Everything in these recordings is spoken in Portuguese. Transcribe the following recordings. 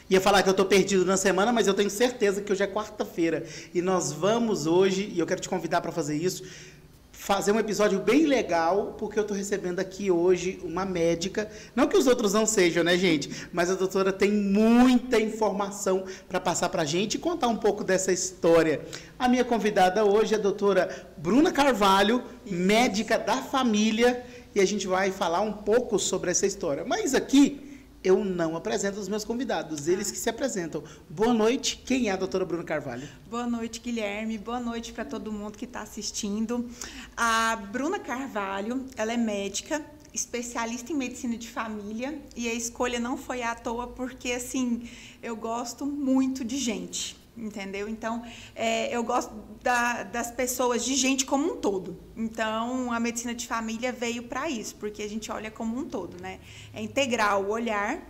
Ia falar que eu estou perdido na semana, mas eu tenho certeza que hoje é quarta-feira. E nós vamos hoje, e eu quero te convidar para fazer isso, fazer um episódio bem legal, porque eu estou recebendo aqui hoje uma médica. Não que os outros não sejam, né, gente? Mas a doutora tem muita informação para passar para a gente e contar um pouco dessa história. A minha convidada hoje é a doutora Bruna Carvalho, médica da família, e a gente vai falar um pouco sobre essa história. Mas aqui eu não apresento os meus convidados, eles que se apresentam. Boa noite, quem é a doutora Bruna Carvalho? Boa noite, Guilherme, boa noite para todo mundo que está assistindo. A Bruna Carvalho, ela é médica, especialista em medicina de família, e a escolha não foi à toa porque, assim, eu gosto muito de gente. Entendeu? Então, eu gosto das pessoas, de gente como um todo. Então, a medicina de família veio para isso, porque a gente olha como um todo, né? É integrar o olhar.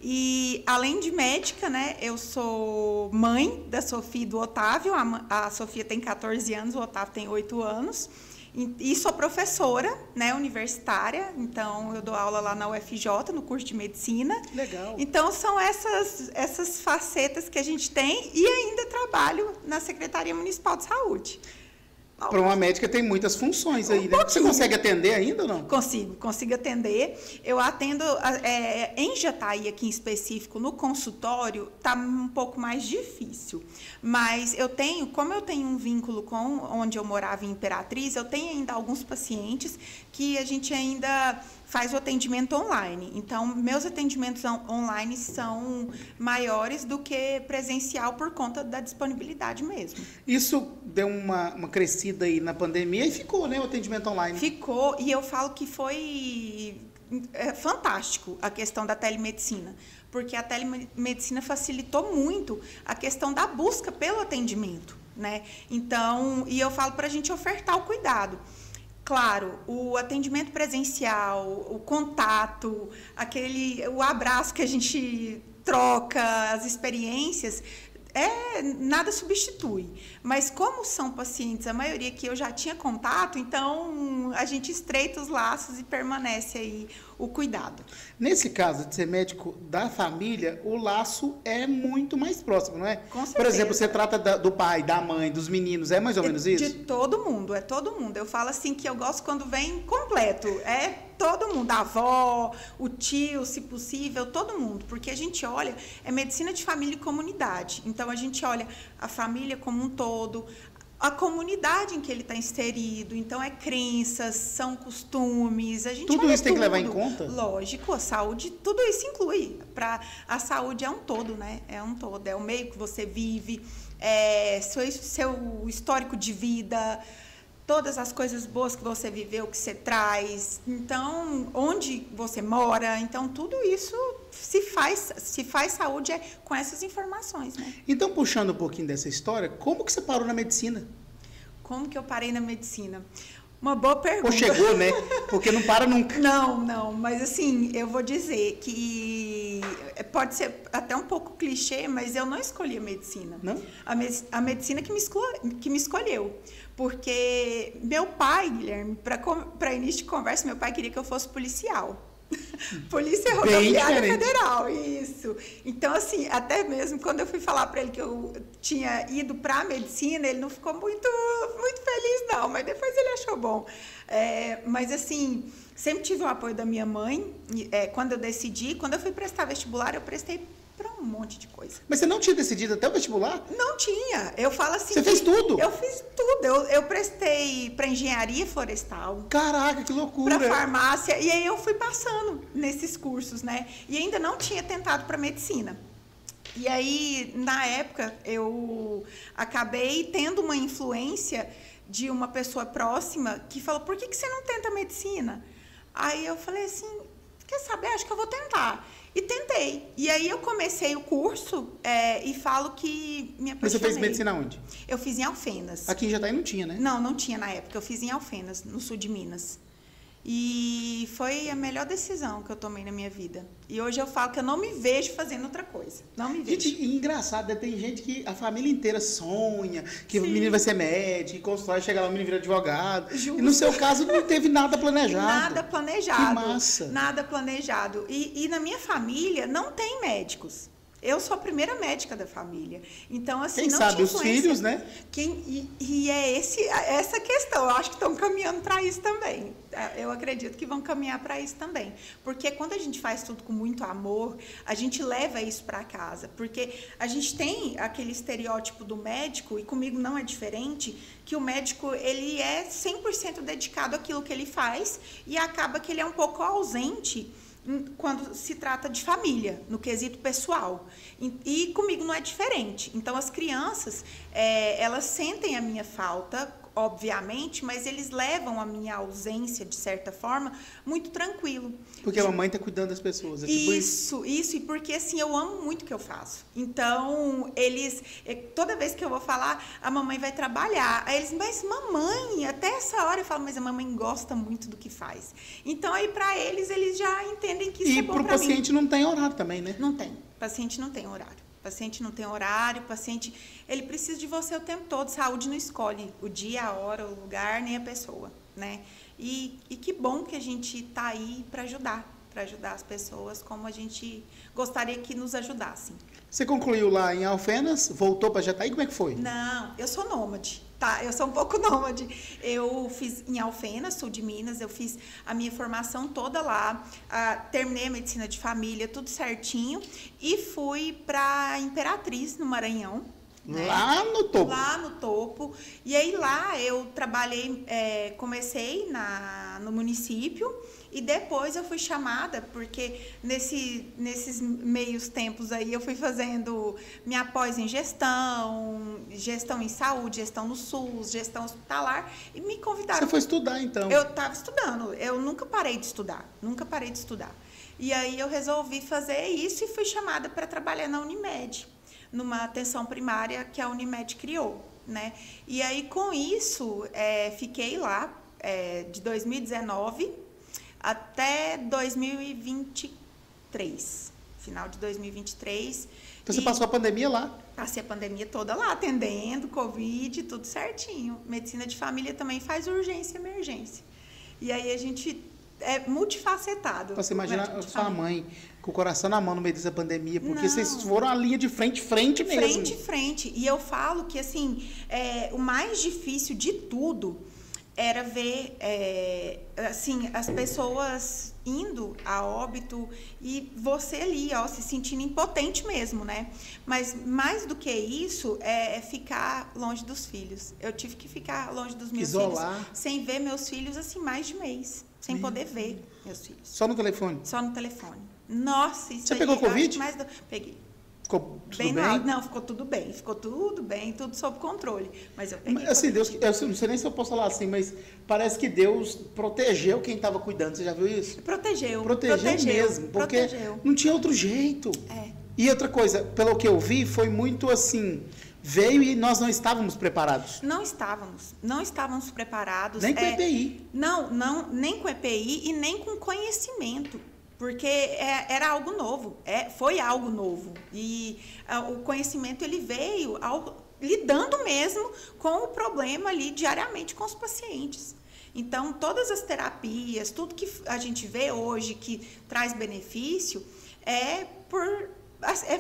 E, além de médica, né, eu sou mãe da Sofia e do Otávio. A Sofia tem 14 anos, o Otávio tem 8 anos. E sou professora, né, universitária, então eu dou aula lá na UFJ, no curso de medicina. Legal. Então, são essas facetas que a gente tem e ainda trabalho na Secretaria Municipal de Saúde. Para uma médica tem muitas funções aí, né? Você consegue atender ainda ou não? Consigo atender. Eu atendo em Jataí, aqui em específico, no consultório, está um pouco mais difícil. Mas como eu tenho um vínculo com onde eu morava em Imperatriz, eu tenho ainda alguns pacientes que a gente ainda faz o atendimento online. Então, meus atendimentos online são maiores do que presencial por conta da disponibilidade mesmo. Isso deu uma crescida aí na pandemia e ficou, né, o atendimento online? Ficou, e eu falo que foi fantástico a questão da telemedicina, porque a telemedicina facilitou muito a questão da busca pelo atendimento, né? Então, e eu falo para a gente ofertar o cuidado. Claro, o atendimento presencial, o contato, o abraço que a gente troca, as experiências, nada substitui. Mas como são pacientes, a maioria que eu já tinha contato, então a gente estreita os laços e permanece aí o cuidado. Nesse caso de ser médico da família, o laço é muito mais próximo, não é? Com certeza. Por exemplo, você trata do pai, da mãe, dos meninos, é mais ou menos isso? De todo mundo, é todo mundo. Eu falo assim que eu gosto quando vem completo, todo mundo, a avó, o tio, se possível, todo mundo, porque a gente olha, é medicina de família e comunidade, então a gente olha a família como um todo, a comunidade em que ele está inserido, então crenças, são costumes, a gente tudo olha isso tem que levar em conta? Lógico, a saúde, tudo isso inclui, a saúde é um todo, né? É um todo, é o meio que você vive, seu histórico de vida, todas as coisas boas que você viveu, que você traz, então, onde você mora, então, tudo isso se faz saúde com essas informações, né? Então, puxando um pouquinho dessa história, como que você parou na medicina? Como que eu parei na medicina? Uma boa pergunta. Ou chegou, né? Porque não para nunca. Não, mas assim, eu vou dizer que pode ser até um pouco clichê, mas eu não escolhi a medicina. Não? A medicina que me escolheu. Porque meu pai, Guilherme, para início de conversa, meu pai queria que eu fosse policial. Polícia Rodoviária Federal, isso. Então, assim, até mesmo quando eu fui falar para ele que eu tinha ido para a medicina, ele não ficou muito feliz, não, mas depois ele achou bom. Mas, assim, sempre tive o apoio da minha mãe. Quando eu fui prestar vestibular, eu prestei para um monte de coisa. Mas você não tinha decidido até o vestibular? Não tinha. Eu falo assim... Você fez tudo? Eu fiz tudo. Eu prestei para engenharia florestal. Caraca, que loucura. Para farmácia. E aí eu fui passando nesses cursos, né? E ainda não tinha tentado para medicina. E aí, na época, eu acabei tendo uma influência de uma pessoa próxima que falou, por que você não tenta medicina? Aí eu falei assim, quer saber? Acho que eu vou tentar. E tentei. E aí eu comecei o curso e falo que me apaixonei. Mas você fez medicina onde? Eu fiz em Alfenas. Aqui em Jataí não tinha, né? Não tinha na época. Eu fiz em Alfenas, no sul de Minas. E foi a melhor decisão que eu tomei na minha vida. E hoje eu falo que eu não me vejo fazendo outra coisa. Não me vejo. Gente, e engraçado, né? Tem gente que a família inteira sonha que o menino vai ser médico, e constrói, chega lá, o menino vira advogado. Justo. E no seu caso não teve nada planejado. Nada planejado. Que massa. Nada planejado. E na minha família não tem médicos. Eu sou a primeira médica da família. Então, assim, quem não sabe tinha os filhos, né? E é essa questão. Eu acho que estão caminhando para isso também. Eu acredito que vão caminhar para isso também. Porque quando a gente faz tudo com muito amor, a gente leva isso para casa. Porque a gente tem aquele estereótipo do médico, e comigo não é diferente, que o médico ele é 100% dedicado àquilo que ele faz e acaba que ele é um pouco ausente quando se trata de família, no quesito pessoal. E comigo não é diferente. Então, as crianças, elas sentem a minha falta, obviamente, mas eles levam a minha ausência, de certa forma, muito tranquilo. Porque a mamãe está cuidando das pessoas. É tipo isso, e porque assim, eu amo muito o que eu faço. Então, toda vez que eu vou falar, a mamãe vai trabalhar. Aí eles, mas mamãe, até essa hora eu falo, mas a mamãe gosta muito do que faz. Então, aí para eles já entendem que isso é bom para mim. E para o paciente não tem horário também, né? Não tem. Paciente não tem horário. Paciente não tem horário, paciente, ele precisa de você o tempo todo. Saúde não escolhe o dia, a hora, o lugar, nem a pessoa, né? E que bom que a gente está aí para ajudar as pessoas como a gente gostaria que nos ajudassem. Você concluiu lá em Alfenas, voltou para Jataí, como é que foi? Não, eu sou nômade, tá? Eu sou um pouco nômade. Eu fiz em Alfenas, sul de Minas, eu fiz a minha formação toda lá, terminei a medicina de família, tudo certinho, e fui para Imperatriz, no Maranhão. Né? Lá no topo. Lá no topo. E aí lá eu trabalhei, comecei no município e depois eu fui chamada, porque nesses meios tempos aí eu fui fazendo minha pós em gestão em saúde, gestão no SUS, gestão hospitalar, e me convidaram. Você foi estudar então? Eu estava estudando, eu nunca parei de estudar. E aí eu resolvi fazer isso e fui chamada para trabalhar na Unimed, numa atenção primária que a Unimed criou, né? E aí, com isso, fiquei lá de 2019 até 2023, final de 2023. Então, você passou a pandemia lá? Passei a pandemia toda lá, atendendo, Covid, tudo certinho. Medicina de família também faz urgência e emergência. E aí, a gente é multifacetado. Você imagina a sua mãe com o coração na mão no meio dessa pandemia, porque vocês foram a linha de frente mesmo. Frente. E eu falo que, assim, o mais difícil de tudo era ver, assim, as pessoas indo a óbito e você ali, ó, se sentindo impotente mesmo, né? Mas mais do que isso, é ficar longe dos filhos. Eu tive que ficar longe dos meus filhos, sem ver meus filhos, assim, mais de mês. Sem poder ver meus filhos. Só no telefone? Só no telefone. Nossa, isso Você pegou Covid? Peguei. Ficou tudo bem? Não, ficou tudo bem, tudo sob controle. Mas eu peguei. Assim, Deus, eu não sei nem se eu posso falar assim, mas parece que Deus protegeu quem estava cuidando. Você já viu isso? Protegeu mesmo, porque não tinha outro jeito. E outra coisa, pelo que eu vi, foi muito assim, veio e nós não estávamos preparados. Não estávamos preparados. Nem com EPI. Não, nem com EPI e nem com conhecimento. Porque era algo novo, foi algo novo. E o conhecimento ele veio lidando mesmo com o problema ali diariamente com os pacientes. Então, todas as terapias, tudo que a gente vê hoje que traz benefício,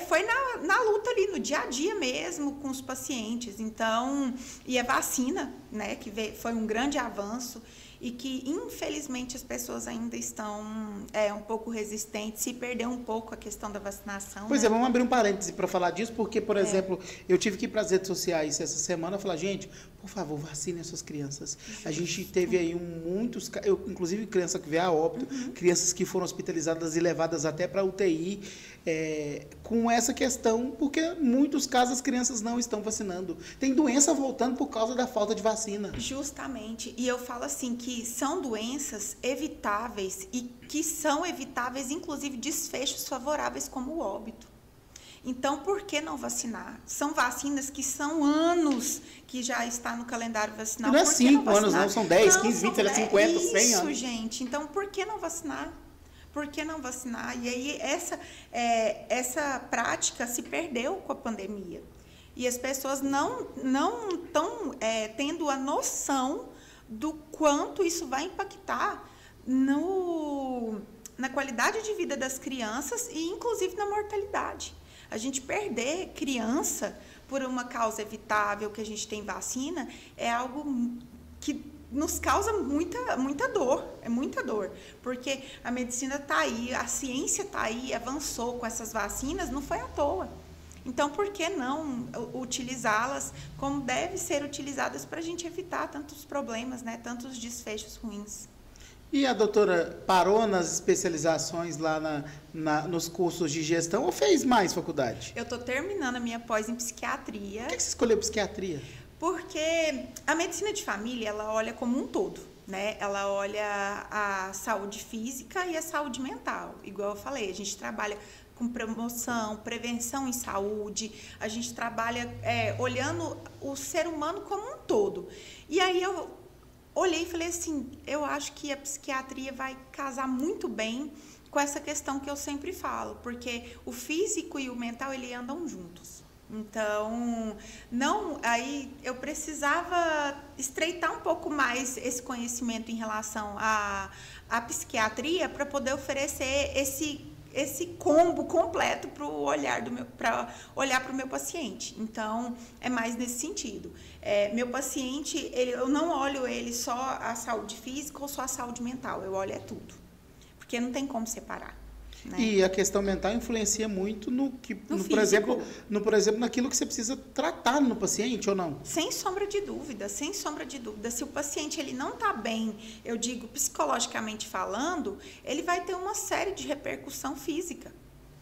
foi na luta ali, no dia a dia mesmo, com os pacientes. Então, e a vacina, né, que foi um grande avanço e que, infelizmente, as pessoas ainda estão um pouco resistentes, se perdeu um pouco a questão da vacinação. Pois né? Vamos abrir um parêntese para falar disso, porque, por exemplo, eu tive que ir para as redes sociais essa semana e falar, gente, por favor, vacinem as suas crianças. A gente teve aí muitos, inclusive criança que veio a óbito, crianças que foram hospitalizadas e levadas até para UTI, com essa questão, porque em muitos casos as crianças não estão vacinando. Tem doença voltando por causa da falta de vacina. Justamente. E eu falo assim que são doenças evitáveis e que são evitáveis, inclusive, desfechos favoráveis como o óbito. Então, por que não vacinar? São vacinas que são anos que já está no calendário vacinal. Não é 5 anos, não. São 10, 15, 20, 50, 100 anos. Isso, gente. Então, por que não vacinar? Por que não vacinar? E aí, essa prática se perdeu com a pandemia. E as pessoas não estão tendo a noção do quanto isso vai impactar na qualidade de vida das crianças e, inclusive, na mortalidade. A gente perder criança por uma causa evitável, que a gente tem vacina, é algo que nos causa muita dor, é muita dor, porque a medicina está aí, a ciência está aí, avançou com essas vacinas, não foi à toa. Então, por que não utilizá-las como devem ser utilizadas para a gente evitar tantos problemas, né? Tantos desfechos ruins? E a doutora parou nas especializações lá nos cursos de gestão ou fez mais faculdade? Eu estou terminando a minha pós em psiquiatria. Por que você escolheu psiquiatria? Porque a medicina de família, ela olha como um todo, né? Ela olha a saúde física e a saúde mental. Igual eu falei, a gente trabalha com promoção, prevenção em saúde, a gente trabalha olhando o ser humano como um todo. E aí eu olhei e falei assim, eu acho que a psiquiatria vai casar muito bem com essa questão que eu sempre falo, porque o físico e o mental, eles andam juntos. Então, aí eu precisava estreitar um pouco mais esse conhecimento em relação à psiquiatria para poder oferecer esse combo completo para olhar para o meu paciente. Então, é mais nesse sentido. Meu paciente, eu não olho ele só a saúde física ou só a saúde mental, eu olho tudo. Porque não tem como separar. Né? E a questão mental influencia muito por exemplo, naquilo que você precisa tratar no paciente ou não? Sem sombra de dúvida, sem sombra de dúvida. Se o paciente ele não está bem, eu digo psicologicamente falando, ele vai ter uma série de repercussão física,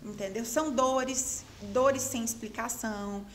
entendeu? São dores sem explicação,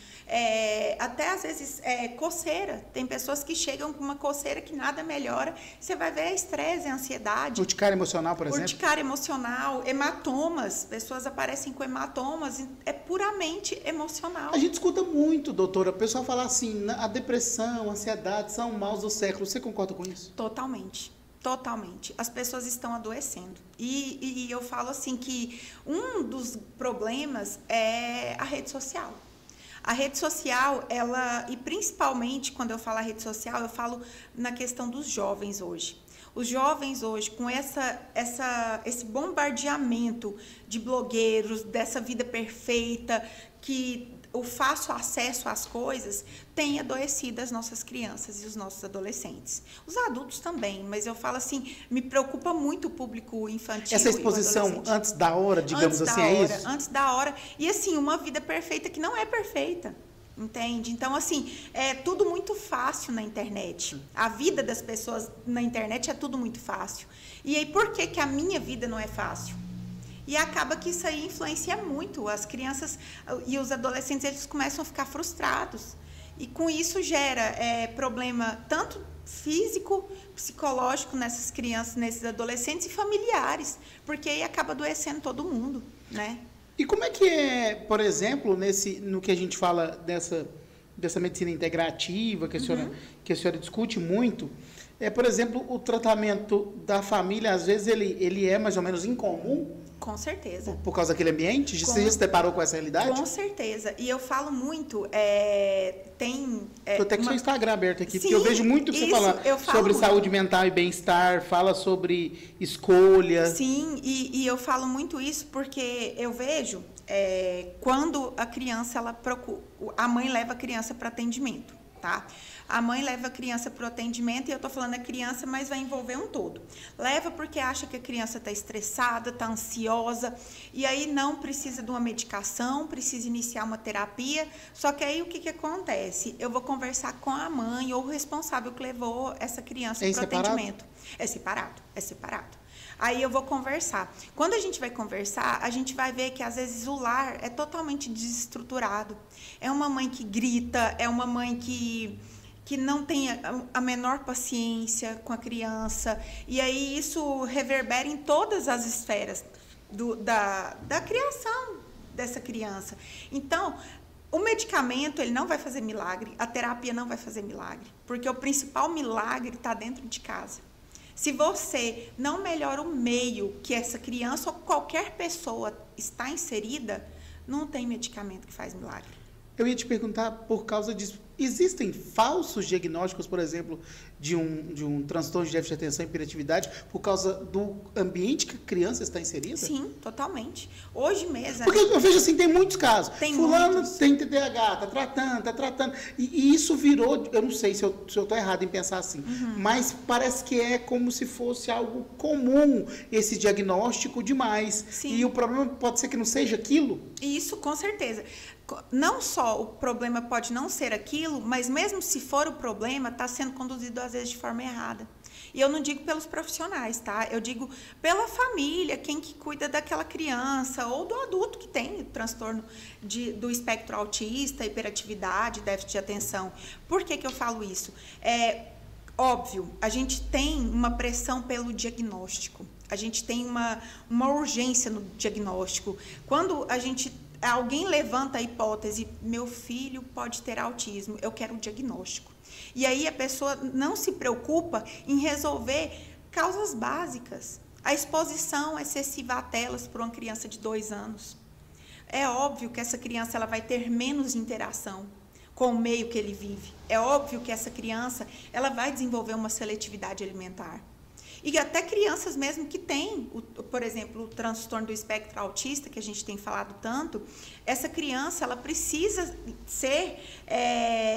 até às vezes coceira. Tem pessoas que chegam com uma coceira que nada melhora. Você vai ver estresse, ansiedade. Urticária emocional, por exemplo? Urticária emocional, hematomas. Pessoas aparecem com hematomas. É puramente emocional. A gente escuta muito, doutora. O pessoal fala assim, a depressão, a ansiedade são maus do século. Você concorda com isso? Totalmente. Totalmente. As pessoas estão adoecendo. E eu falo assim que um dos problemas é a rede social. A rede social, e principalmente quando eu falo a rede social, eu falo na questão dos jovens hoje. Os jovens hoje, com esse bombardeamento de blogueiros, dessa vida perfeita, que o fácil acesso às coisas, tem adoecido as nossas crianças e os nossos adolescentes. Os adultos também, mas eu falo assim, me preocupa muito o público infantil. Essa exposição antes da hora, digamos assim, é isso? Antes da hora. E assim, uma vida perfeita que não é perfeita. Entende? Então, assim, é tudo muito fácil na internet. A vida das pessoas na internet é tudo muito fácil. E aí, por que a minha vida não é fácil? E acaba que isso aí influencia muito. As crianças e os adolescentes, eles começam a ficar frustrados. E com isso gera problema tanto físico, psicológico nessas crianças, nesses adolescentes e familiares. Porque aí acaba adoecendo todo mundo, né? E como é que é, por exemplo, no que a gente fala dessa medicina integrativa, que a senhora discute muito, por exemplo, o tratamento da família, às vezes, ele é mais ou menos incomum? Com certeza. Por causa daquele ambiente? Você já se deparou com essa realidade? Com certeza. E eu falo muito, Estou até com o seu Instagram aberto aqui, Sim, porque eu vejo muito que você fala sobre saúde mental e bem-estar, fala sobre escolha. Sim, e eu falo muito isso porque eu vejo quando a criança, a mãe leva a criança para atendimento, tá? A mãe leva a criança para o atendimento, e eu estou falando a criança, mas vai envolver um todo. Leva porque acha que a criança está estressada, está ansiosa, e aí não precisa de uma medicação, precisa iniciar uma terapia. Só que aí o que acontece? Eu vou conversar com a mãe ou o responsável que levou essa criança para o atendimento. É separado. Aí eu vou conversar. Quando a gente vai conversar, a gente vai ver que às vezes o lar é totalmente desestruturado. É uma mãe que grita, é uma mãe que não tem a menor paciência com a criança. E aí isso reverbera em todas as esferas da criação dessa criança. Então, o medicamento, ele não vai fazer milagre, a terapia não vai fazer milagre, porque o principal milagre está dentro de casa. Se você não melhora o meio que essa criança ou qualquer pessoa está inserida, não tem medicamento que faz milagre. Eu ia te perguntar por causa disso. Existem falsos diagnósticos, por exemplo, de um transtorno de déficit de atenção e hiperatividade por causa do ambiente que a criança está inserida? Sim, totalmente. Hoje mesmo... Porque eu vejo assim, tem muitos casos. Fulano muitos. tem TDAH, tá tratando. E isso virou, eu não sei se eu estou errado em pensar assim, mas parece que é como se fosse algo comum esse diagnóstico demais. Sim. E o problema pode ser que não seja aquilo? Isso, com certeza. Não só o problema pode não ser aquilo, mas mesmo se for o problema, está sendo conduzido às vezes de forma errada. E eu não digo pelos profissionais, tá? Eu digo pela família, quem que cuida daquela criança ou do adulto que tem transtorno do espectro autista, hiperatividade, déficit de atenção. Por que que eu falo isso? Óbvio, a gente tem uma pressão pelo diagnóstico. A gente tem uma urgência no diagnóstico. Quando alguém levanta a hipótese, meu filho pode ter autismo, eu quero o diagnóstico. E aí a pessoa não se preocupa em resolver causas básicas. A exposição excessiva a telas para uma criança de 2 anos. É óbvio que essa criança ela vai ter menos interação com o meio que ele vive. É óbvio que essa criança ela vai desenvolver uma seletividade alimentar. E até crianças mesmo que têm, por exemplo, o transtorno do espectro autista, que a gente tem falado tanto, essa criança ela precisa ser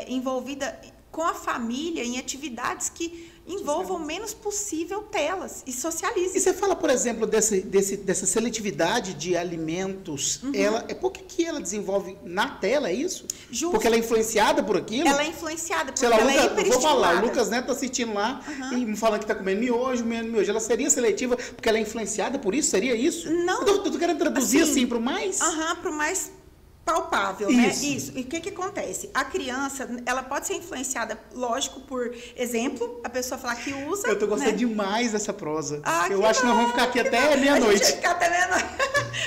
envolvida com a família em atividades que envolvam o menos possível telas e socializem. E você fala, por exemplo, dessa seletividade de alimentos, por que ela desenvolve na tela, é isso? Justo. Porque ela é influenciada por aquilo? Ela é influenciada, porque Sei lá, ela é hiperestimulada. vou falar, o Lucas Neto está assistindo lá e me falando que está comendo miojo. Ela seria seletiva porque ela é influenciada por isso? Seria isso? Não. Eu tô querendo traduzir assim para o mais... Para o mais palpável, né? Isso. E o que acontece? A criança, ela pode ser influenciada, lógico, por exemplo, a pessoa falar que usa. Eu tô gostando demais dessa prosa. Ah, eu acho que nós vamos ficar aqui até meia-noite. A gente vai ficar até meia-noite.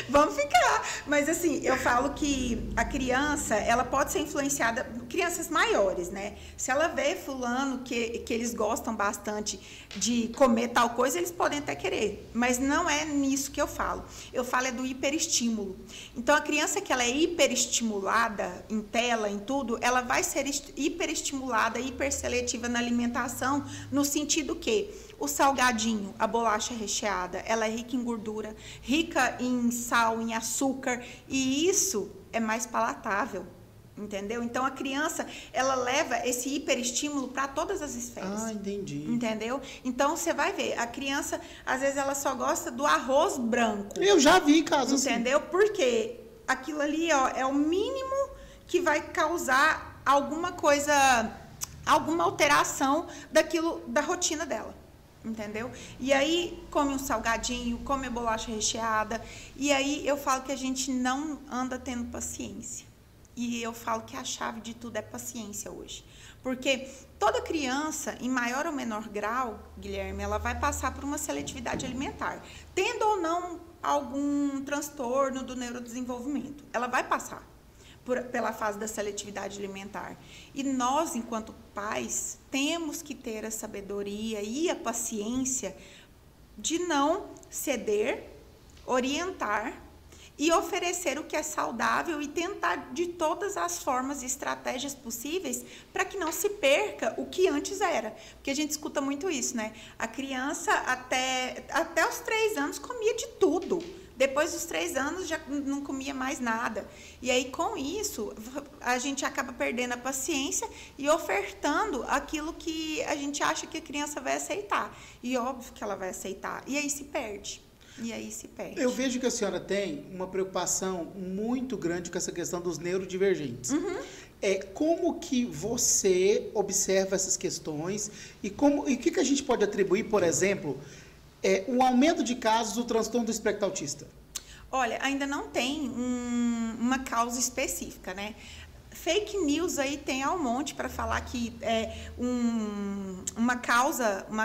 Vamos ficar. Mas assim, eu falo que a criança, ela pode ser influenciada, crianças maiores, né? Se ela vê fulano que eles gostam bastante de comer tal coisa, eles podem até querer. Mas não é nisso que eu falo. Eu falo é do hiperestímulo. Então, a criança que ela é hiperestimulada em tela, em tudo, ela vai ser hiperestimulada, hiperseletiva na alimentação, no sentido que o salgadinho, a bolacha recheada, ela é rica em gordura, rica em sal, em açúcar, e isso é mais palatável, entendeu? Então, a criança, ela leva esse hiperestímulo para todas as esferas. Ah, entendi. Entendeu? Então, você vai ver, a criança, às vezes, ela só gosta do arroz branco. Eu já vi casos entendeu? Assim. Por quê? Aquilo ali, ó, é o mínimo que vai causar alguma coisa, alguma alteração da rotina dela, entendeu? E aí come um salgadinho, come a bolacha recheada, e aí eu falo que a gente não anda tendo paciência. E eu falo que a chave de tudo é paciência hoje. Porque toda criança, em maior ou menor grau, Guilherme, ela vai passar por uma seletividade alimentar. Tendo ou não algum transtorno do neurodesenvolvimento. Ela vai passar pela fase da seletividade alimentar. E nós, enquanto pais, temos que ter a sabedoria e a paciência de não ceder, orientar e oferecer o que é saudável e tentar de todas as formas e estratégias possíveis para que não se perca o que antes era. Porque a gente escuta muito isso, né? A criança até os 3 anos comia de tudo. Depois dos 3 anos já não comia mais nada. E aí, com isso, a gente acaba perdendo a paciência e ofertando aquilo que a gente acha que a criança vai aceitar. E óbvio que ela vai aceitar. E aí se perde. Eu vejo que a senhora tem uma preocupação muito grande com essa questão dos neurodivergentes. Como que você observa essas questões e o que a gente pode atribuir, por exemplo, o aumento de casos do transtorno do espectro autista? Olha, ainda não tem uma causa específica, né? Fake news aí tem ao monte para falar que uma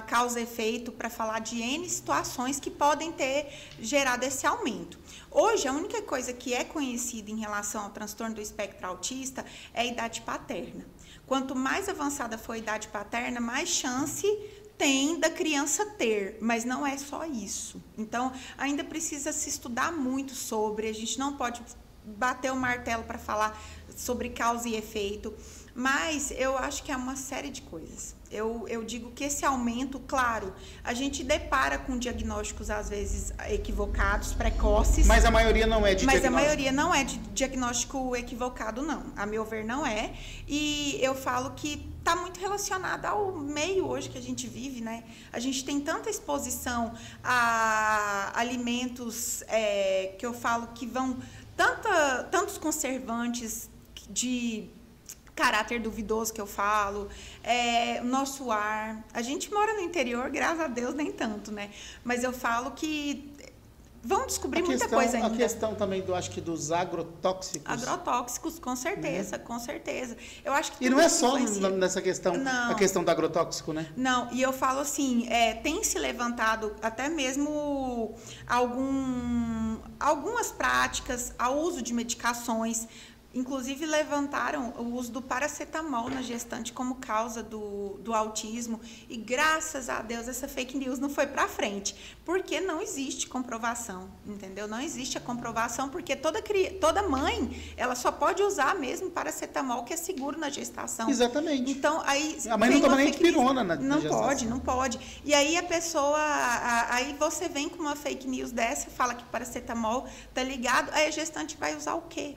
causa efeito para falar de N situações que podem ter gerado esse aumento. Hoje, a única coisa que é conhecida em relação ao transtorno do espectro autista é a idade paterna. Quanto mais avançada for a idade paterna, mais chance tem da criança ter, mas não é só isso. Então, ainda precisa se estudar muito sobre, a gente não pode bater o martelo para falar sobre causa e efeito, mas eu acho que é uma série de coisas. Eu digo que esse aumento, claro, a gente depara com diagnósticos às vezes equivocados, precoces. Mas a maioria não é de Mas diagnóstico. a maioria não é de diagnóstico equivocado, não. A meu ver, não é. E eu falo que está muito relacionada ao meio hoje que a gente vive, né? A gente tem tanta exposição a alimentos que eu falo que vão... tantos conservantes de caráter duvidoso que eu falo, nosso ar. A gente mora no interior, graças a Deus, nem tanto, né? Mas eu falo que vão descobrir muita coisa ainda. A questão também, acho que dos agrotóxicos. Agrotóxicos, com certeza, com certeza. Eu acho que e não é só nessa questão, a questão do agrotóxico, né? Não, e eu falo assim, tem se levantado até mesmo algumas práticas ao uso de medicações. Inclusive, levantaram o uso do paracetamol na gestante como causa do autismo. E, graças a Deus, essa fake news não foi para frente. Porque não existe comprovação, entendeu? Não existe a comprovação, porque toda mãe, ela só pode usar mesmo paracetamol, que é seguro na gestação. Exatamente. Então, aí... A mãe não toma nem dipirona na Não gestação. pode, não pode. E aí, a pessoa... Aí, você vem com uma fake news dessa, fala que paracetamol tá ligado, aí a gestante vai usar o quê?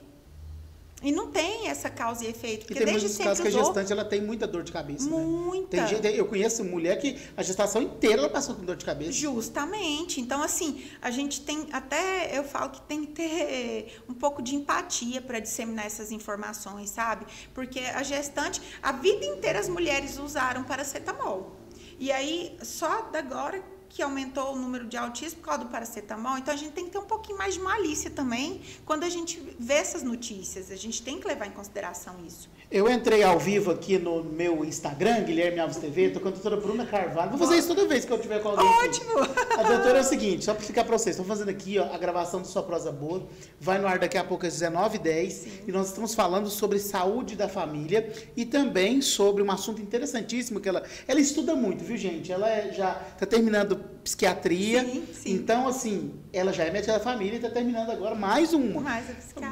E não tem essa causa e efeito. Porque e tem desde muitos sempre casos que a gestante ela tem muita dor de cabeça. Muita. Né? Eu conheço mulher que a gestação inteira ela passou com dor de cabeça. Justamente. Então, assim, a gente tem até, eu falo que tem que ter um pouco de empatia para disseminar essas informações, sabe? Porque a gestante, a vida inteira as mulheres usaram paracetamol. E aí, só agora que aumentou o número de autismo por causa do paracetamol, então a gente tem que ter um pouquinho mais de malícia também quando a gente vê essas notícias, a gente tem que levar em consideração isso. Eu entrei ao vivo aqui no meu Instagram, Guilherme Alves TV, tô com a doutora Bruna Carvalho, vou fazer isso toda vez que eu tiver com alguém. Ótimo! Aqui. A doutora é o seguinte, só para explicar para vocês, estou fazendo aqui a gravação do Sua Prosa Boa, vai no ar daqui a pouco às 19h10, e nós estamos falando sobre saúde da família e também sobre um assunto interessantíssimo que ela estuda muito, viu gente? Ela já está terminando psiquiatria, sim. Então assim, ela já é médica da família e está terminando agora mais uma.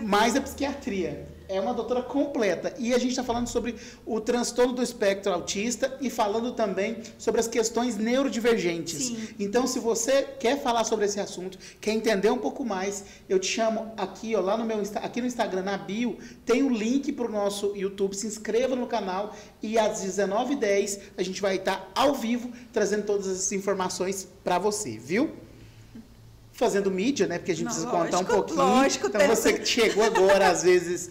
Mais a psiquiatria. É uma doutora completa. E a gente está falando sobre o transtorno do espectro autista e falando também sobre as questões neurodivergentes. Sim. Então, se você quer falar sobre esse assunto, quer entender um pouco mais, eu te chamo aqui, ó, lá no aqui no Instagram, na bio, tem o link para o nosso YouTube. Se inscreva no canal e às 19h10 a gente vai estar ao vivo trazendo todas essas informações para você, viu? Fazendo mídia, né? Porque a gente precisa contar um pouquinho. Lógico, então, você que chegou agora, às vezes,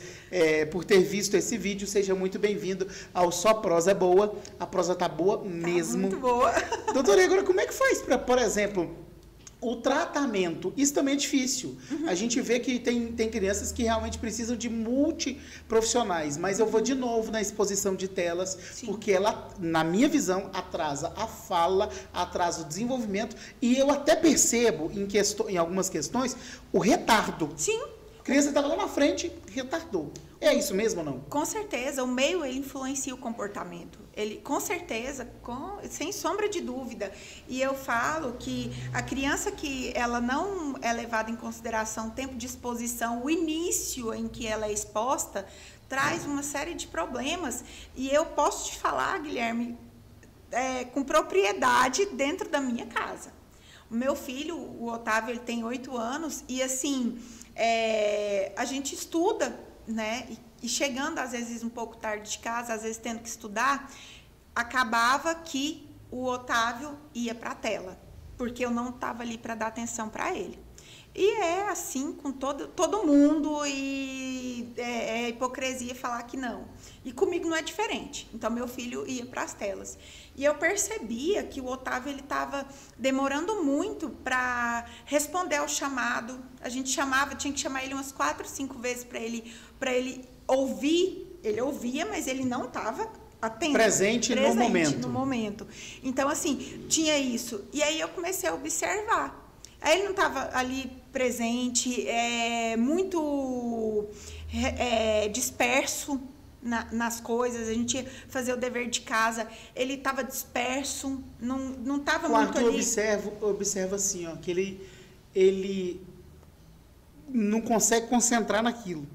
por ter visto esse vídeo, seja muito bem-vindo ao Só Prosa Boa. A prosa tá boa mesmo. Muito boa. Doutora, agora como é que faz para, por exemplo, o tratamento? Isso também é difícil. A gente vê que tem crianças que realmente precisam de multiprofissionais, mas eu vou de novo na exposição de telas, sim, porque ela, na minha visão, atrasa a fala, atrasa o desenvolvimento, e eu até percebo em algumas questões o retardo. Sim. A criança estava lá na frente, retardou. É isso mesmo ou não? Com certeza, o meio ele influencia o comportamento. Ele, com certeza, sem sombra de dúvida. E eu falo que a criança que ela não é levada em consideração o tempo de exposição, o início em que ela é exposta, traz uma série de problemas. E eu posso te falar, Guilherme, com propriedade dentro da minha casa. O meu filho, o Otávio, ele tem 8 anos e assim, a gente estuda, né? E chegando, às vezes, um pouco tarde de casa, às vezes tendo que estudar, acabava que o Otávio ia para a tela, porque eu não estava ali para dar atenção para ele. E é assim com todo mundo, e é hipocrisia falar que não. E comigo não é diferente. Então, meu filho ia para as telas. E eu percebia que o Otávio estava demorando muito para responder ao chamado. A gente tinha que chamar ele umas 4, 5 vezes para ele ouvir. Ele ouvia, mas ele não estava atento. Presente no momento. Então, assim, tinha isso. E aí eu comecei a observar. Aí ele não estava ali presente, muito disperso nas coisas. A gente ia fazer o dever de casa, ele estava disperso, não estava muito ali. Observa assim, ó, que ele não consegue concentrar naquilo.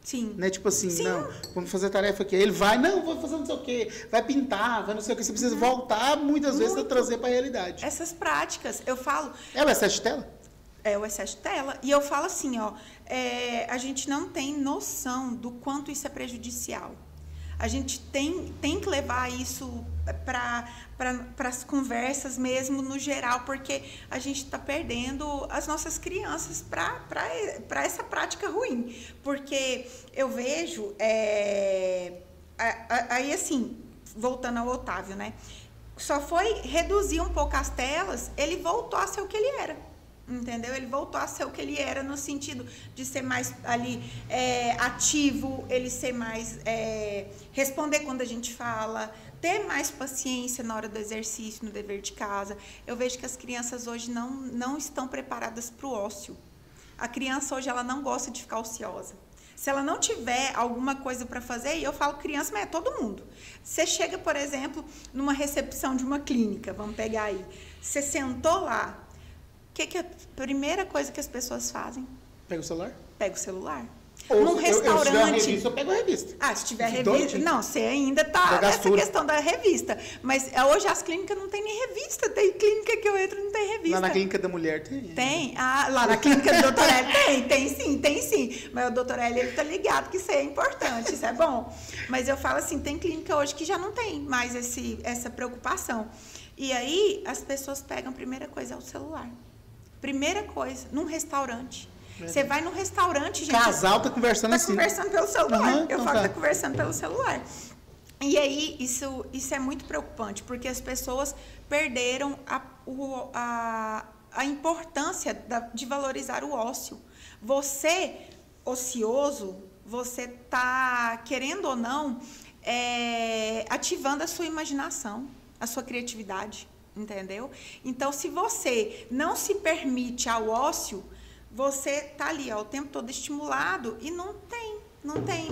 Sim. Né? Tipo assim, Sim. não, vamos fazer a tarefa aqui. Ele vai, não, vou fazer não sei o quê, vai pintar, vai não sei o quê. Você precisa voltar muitas vezes a trazer para a realidade. Essas práticas, eu falo... É o excesso de tela? É o excesso de tela. E eu falo assim, ó, a gente não tem noção do quanto isso é prejudicial. A gente tem que levar isso para as conversas mesmo, no geral, porque a gente está perdendo as nossas crianças para essa prática ruim. Porque eu vejo, aí assim, voltando ao Otávio, né? Só foi reduzir um pouco as telas, ele voltou a ser o que ele era. Entendeu? Ele voltou a ser o que ele era no sentido de ser mais ali ativo, ele ser mais responder quando a gente fala, ter mais paciência na hora do exercício, no dever de casa. Eu vejo que as crianças hoje não estão preparadas para o ócio. A criança hoje ela não gosta de ficar ociosa. Se ela não tiver alguma coisa para fazer, e eu falo criança, mas é todo mundo. Você chega, por exemplo, numa recepção de uma clínica, vamos pegar aí, você sentou lá. O que é a primeira coisa que as pessoas fazem? Pega o celular? Pega o celular. Ou num restaurante. Se tiver a revista, eu pego a revista. Ah, se tiver a revista. Não, você ainda tá nessa questão da revista. Mas hoje as clínicas não tem nem revista. Tem clínica que eu entro e não tem revista. Lá na clínica da mulher tem. Tem. Ah, lá na clínica do doutor Hélio tem sim. Mas o doutor Hélio, ele tá ligado que isso é importante, isso é bom. Mas eu falo assim, tem clínica hoje que já não tem mais essa preocupação. E aí, as pessoas pegam, a primeira coisa é o celular. Primeira coisa, num restaurante. Você vai num restaurante, gente... Casal tá conversando assim. Tá conversando pelo celular. Uhum, eu falo que tá conversando pelo celular. E aí, isso é muito preocupante, porque as pessoas perderam a importância de valorizar o ócio. Você, ocioso, você tá, querendo ou não, ativando a sua imaginação, a sua criatividade. Entendeu? Então, se você não se permite ao ócio, você tá ali, ó, o tempo todo estimulado e não tem.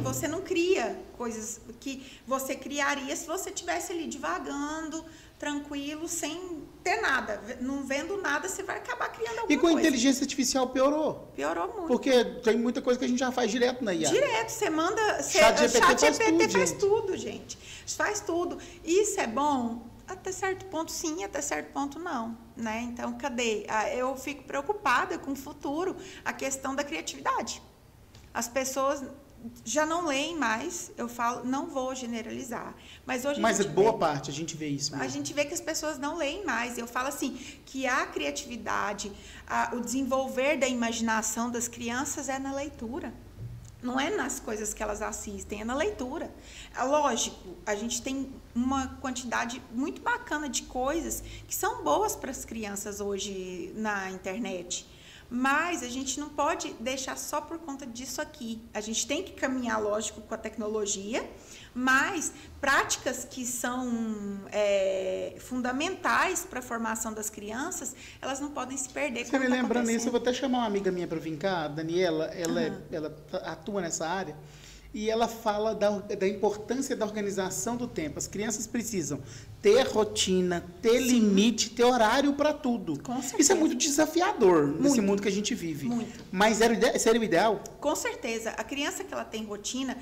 Você não cria coisas que você criaria se você estivesse ali divagando, tranquilo, sem ter nada. Não vendo nada, você vai acabar criando alguma coisa. E com a inteligência artificial piorou? Piorou muito. Porque tem muita coisa que a gente já faz direto na IA. Direto, você manda... Chat GPT faz tudo, gente. Faz tudo. Isso é bom... Até certo ponto sim, até certo ponto não, né? Então, cadê? Eu fico preocupada com o futuro, a questão da criatividade. As pessoas já não leem mais, eu falo, não vou generalizar, mas hoje boa parte, a gente vê isso mesmo. A gente vê que as pessoas não leem mais. Eu falo assim, que a criatividade, o desenvolver da imaginação das crianças é na leitura. Não é nas coisas que elas assistem, é na leitura. Lógico, a gente tem uma quantidade muito bacana de coisas que são boas para as crianças hoje na internet. Mas a gente não pode deixar só por conta disso aqui. A gente tem que caminhar, lógico, com a tecnologia, mas práticas que são fundamentais para a formação das crianças, elas não podem se perder. Você me lembrando isso, eu vou até chamar uma amiga minha para vir cá, a Daniela, ela atua nessa área, e ela fala da importância da organização do tempo. As crianças precisam ter rotina, ter limite, ter horário para tudo. Com certeza. Isso é muito desafiador nesse mundo que a gente vive. Muito. Mas seria o ideal? Com certeza. A criança que ela tem rotina,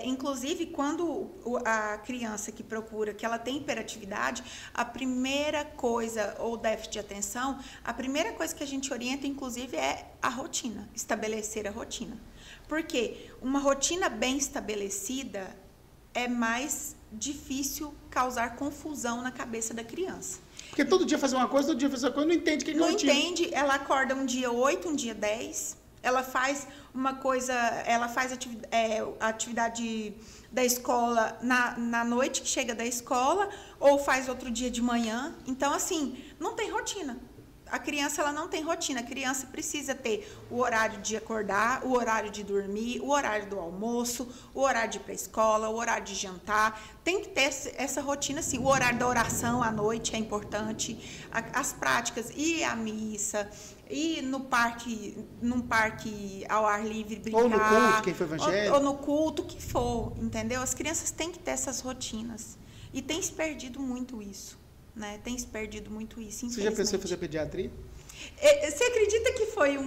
inclusive quando a criança que procura, que ela tem hiperatividade, a primeira coisa, ou déficit de atenção, a primeira coisa que a gente orienta, inclusive, é a rotina, estabelecer a rotina. Porque uma rotina bem estabelecida é mais difícil causar confusão na cabeça da criança. Porque todo dia fazer uma coisa, todo dia fazer uma coisa, não entende o que é rotina. Não entende, ela acorda um dia 8, um dia 10, ela faz uma coisa, ela faz a atividade da escola na noite que chega da escola, ou faz outro dia de manhã. Então, assim, não tem rotina. A criança, ela não tem rotina. A criança precisa ter o horário de acordar, o horário de dormir, o horário do almoço, o horário de ir para a escola, o horário de jantar. Tem que ter essa rotina, assim. O horário da oração à noite é importante. As práticas, ir à missa, ir num parque ao ar livre, brincar. Ou no culto, quem for evangélico. Ou no culto, o que for, entendeu? As crianças têm que ter essas rotinas. E tem se perdido muito isso. né? Tem se perdido muito isso, infelizmente. Você já pensou em fazer pediatria? Você acredita que foi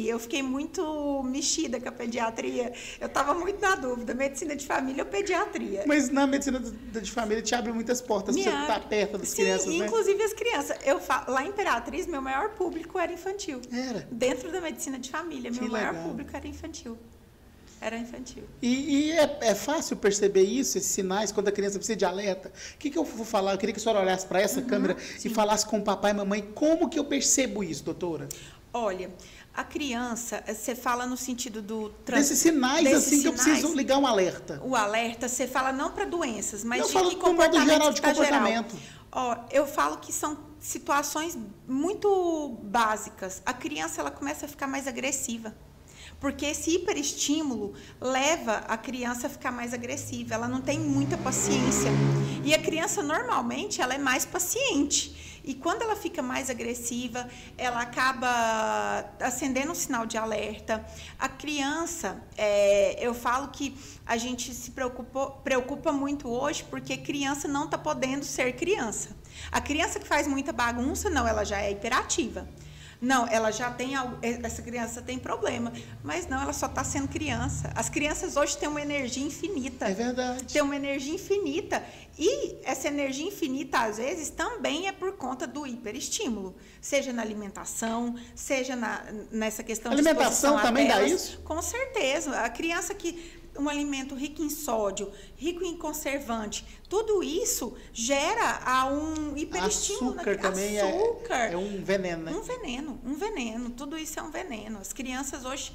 eu fiquei muito mexida com a pediatria? Eu estava muito na dúvida, medicina de família ou pediatria? Mas na medicina de família te abre muitas portas, você está perto das crianças, né? Inclusive as crianças. Lá em Imperatriz, meu maior público era infantil. Era? Dentro da medicina de família, meu maior público era infantil. Era infantil. E é fácil perceber isso, esses sinais, quando a criança precisa de alerta? O que eu vou falar? Eu queria que a senhora olhasse para essa câmera e falasse com o papai e mamãe como que eu percebo isso, doutora? Olha, a criança, você fala no sentido do... Desses sinais, assim, que eu preciso ligar um alerta. O alerta, você fala não para doenças, mas eu falo com modo geral de comportamento. Eu falo que são situações muito básicas. A criança, ela começa a ficar mais agressiva. Porque esse hiperestímulo leva a criança a ficar mais agressiva, ela não tem muita paciência. E a criança, normalmente, ela é mais paciente. E quando ela fica mais agressiva, ela acaba acendendo um sinal de alerta. A criança, eu falo que a gente se preocupa muito hoje porque criança não está podendo ser criança. A criança que faz muita bagunça, não, ela já é hiperativa. Não, ela já tem, essa criança tem problema, mas não, ela só está sendo criança. As crianças hoje têm uma energia infinita. É verdade. Tem uma energia infinita. E essa energia infinita, às vezes, também é por conta do hiperestímulo. Seja na alimentação, seja nessa questão de exposição a telas. Alimentação também dá isso? Com certeza. A criança que... um alimento rico em sódio, rico em conservante, tudo isso gera um hiperestímulo. Açúcar também é um veneno, né? Um veneno. Tudo isso é um veneno. As crianças hoje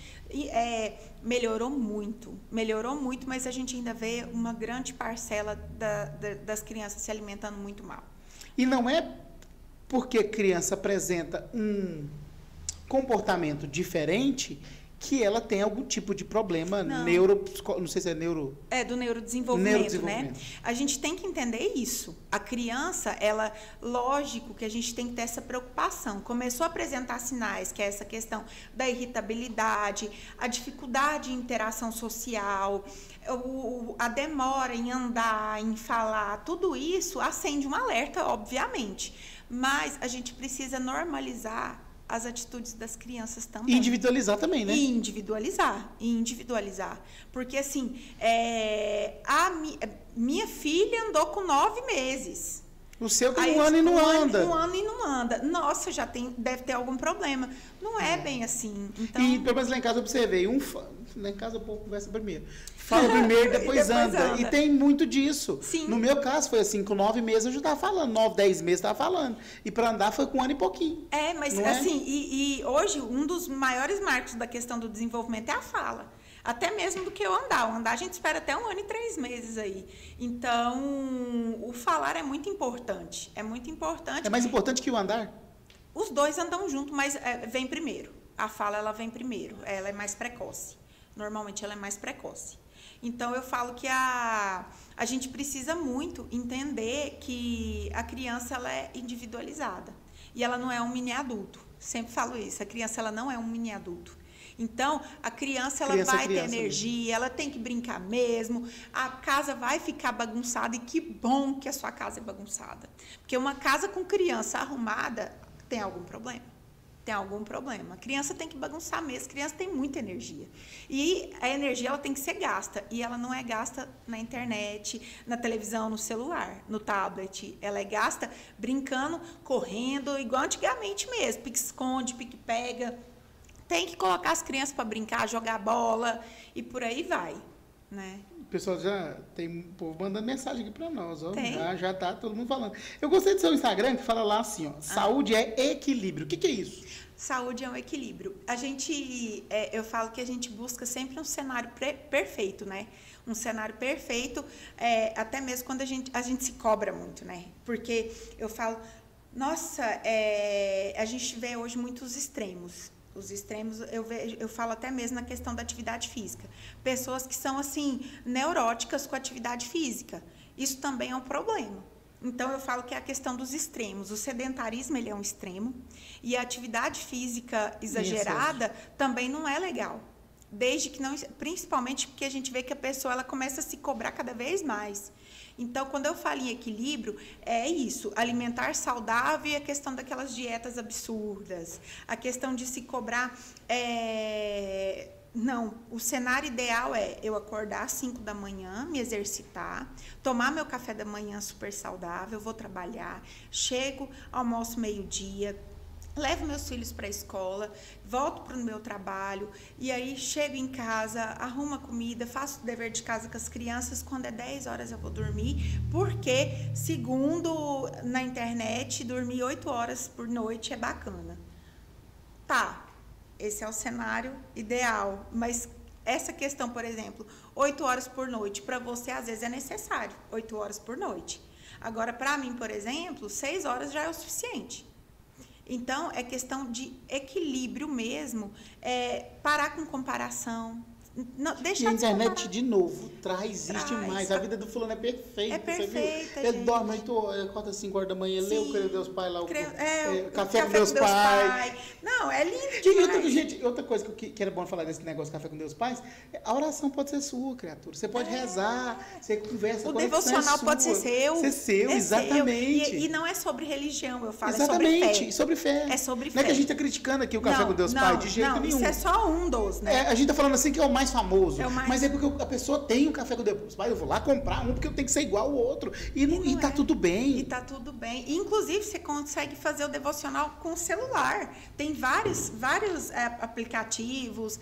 melhorou muito, mas a gente ainda vê uma grande parcela das crianças se alimentando muito mal. E não é porque a criança apresenta um comportamento diferente que ela tem algum tipo de problema não sei se é neuro... do neurodesenvolvimento, né? A gente tem que entender isso. A criança, lógico que a gente tem que ter essa preocupação. Começou a apresentar sinais, que é essa questão da irritabilidade, a dificuldade de interação social, a demora em andar, em falar, tudo isso acende um alerta, obviamente. Mas a gente precisa normalizar as atitudes das crianças também. E individualizar também, né? Individualizar. Porque, assim, minha filha andou com 9 meses. O seu tem um ano e não anda. Um ano e não anda. Nossa, deve ter algum problema. Não é bem assim. Então... E, pelo menos lá em casa, eu observei. Lá em casa, o povo conversa primeiro. Fala primeiro, depois anda. E tem muito disso. Sim. No meu caso, foi assim, com 9 meses eu já estava falando. 9, 10 meses eu estava falando. E para andar foi com 1 ano e pouquinho. Mas assim, e hoje, um dos maiores marcos da questão do desenvolvimento é a fala. Até mesmo do que o andar. O andar a gente espera até 1 ano e 3 meses aí. Então, o falar é muito importante. É muito importante. É mais importante que o andar? Os dois andam junto, mas vem primeiro. A fala, ela vem primeiro. Ela é mais precoce. Normalmente, ela é mais precoce. Então, eu falo que a gente precisa muito entender que a criança, ela é individualizada. E ela não é um mini adulto. Sempre falo isso. A criança, ela não é um mini adulto. Então, a criança vai ter energia, ela tem que brincar mesmo, a casa vai ficar bagunçada, e que bom que a sua casa é bagunçada. Porque uma casa com criança arrumada tem algum problema. Tem algum problema. A criança tem que bagunçar mesmo, a criança tem muita energia. E a energia, ela tem que ser gasta. E ela não é gasta na internet, na televisão, no celular, no tablet. Ela é gasta brincando, correndo, igual antigamente mesmo. Pique-esconde, pique-pega. Tem que colocar as crianças para brincar, jogar bola e por aí vai, né? O pessoal já tem um povo mandando mensagem aqui para nós, ó. Tem. Já tá todo mundo falando. Eu gostei do seu Instagram, que fala lá assim, ó, saúde é equilíbrio. O que é isso? Saúde é um equilíbrio. Eu falo que a gente busca sempre um cenário perfeito, né? Um cenário perfeito, até mesmo quando a gente se cobra muito, né? Porque eu falo, nossa, a gente vê hoje muitos extremos. Os extremos, eu falo até mesmo na questão da atividade física. Pessoas que são, assim, neuróticas com a atividade física. Isso também é um problema. Então, eu falo que é a questão dos extremos. O sedentarismo, ele é um extremo. E a atividade física exagerada também não é legal. Desde que não... Principalmente porque a gente vê que a pessoa, ela começa a se cobrar cada vez mais. Então, quando eu falo em equilíbrio, é isso, alimentar saudável e a questão daquelas dietas absurdas, a questão de se cobrar... Não, o cenário ideal é eu acordar às 5 da manhã, me exercitar, tomar meu café da manhã super saudável, vou trabalhar, chego, almoço meio-dia, levo meus filhos para a escola, volto para o meu trabalho, e aí chego em casa, arrumo a comida, faço o dever de casa com as crianças, quando é 10 horas eu vou dormir, porque, segundo na internet, dormir 8 horas por noite é bacana. Tá. Esse é o cenário ideal, mas essa questão, por exemplo, 8 horas por noite, para você às vezes é necessário, 8 horas por noite. Agora, para mim, por exemplo, 6 horas já é o suficiente. Então, é questão de equilíbrio mesmo, parar com comparação. Não, e a internet, de novo, traz isso demais. A vida do fulano é perfeita. É perfeita, Ele dorme, acorda 5 horas da manhã, lê o Creio Deus Pai lá, Café com Deus Pai. Não, é lindo demais. E outra coisa que era bom falar desse negócio Café com Deus Pai, a oração pode ser sua, criatura. Você pode rezar, você conversa. O devocional pode ser seu. Ser seu, exatamente. Seu. E não é sobre religião, eu falo, exatamente, é sobre fé. É sobre fé. Não é que a gente está criticando aqui o Café com Deus Pai, de jeito nenhum. Isso é só um dos, né? A gente está falando assim que é o mais famoso, mas é porque a pessoa tem um Café com Deus Pai, eu vou lá comprar um porque eu tenho que ser igual ao outro. E tá tudo bem. E tá tudo bem. Inclusive, você consegue fazer o devocional com o celular. Tem vários aplicativos.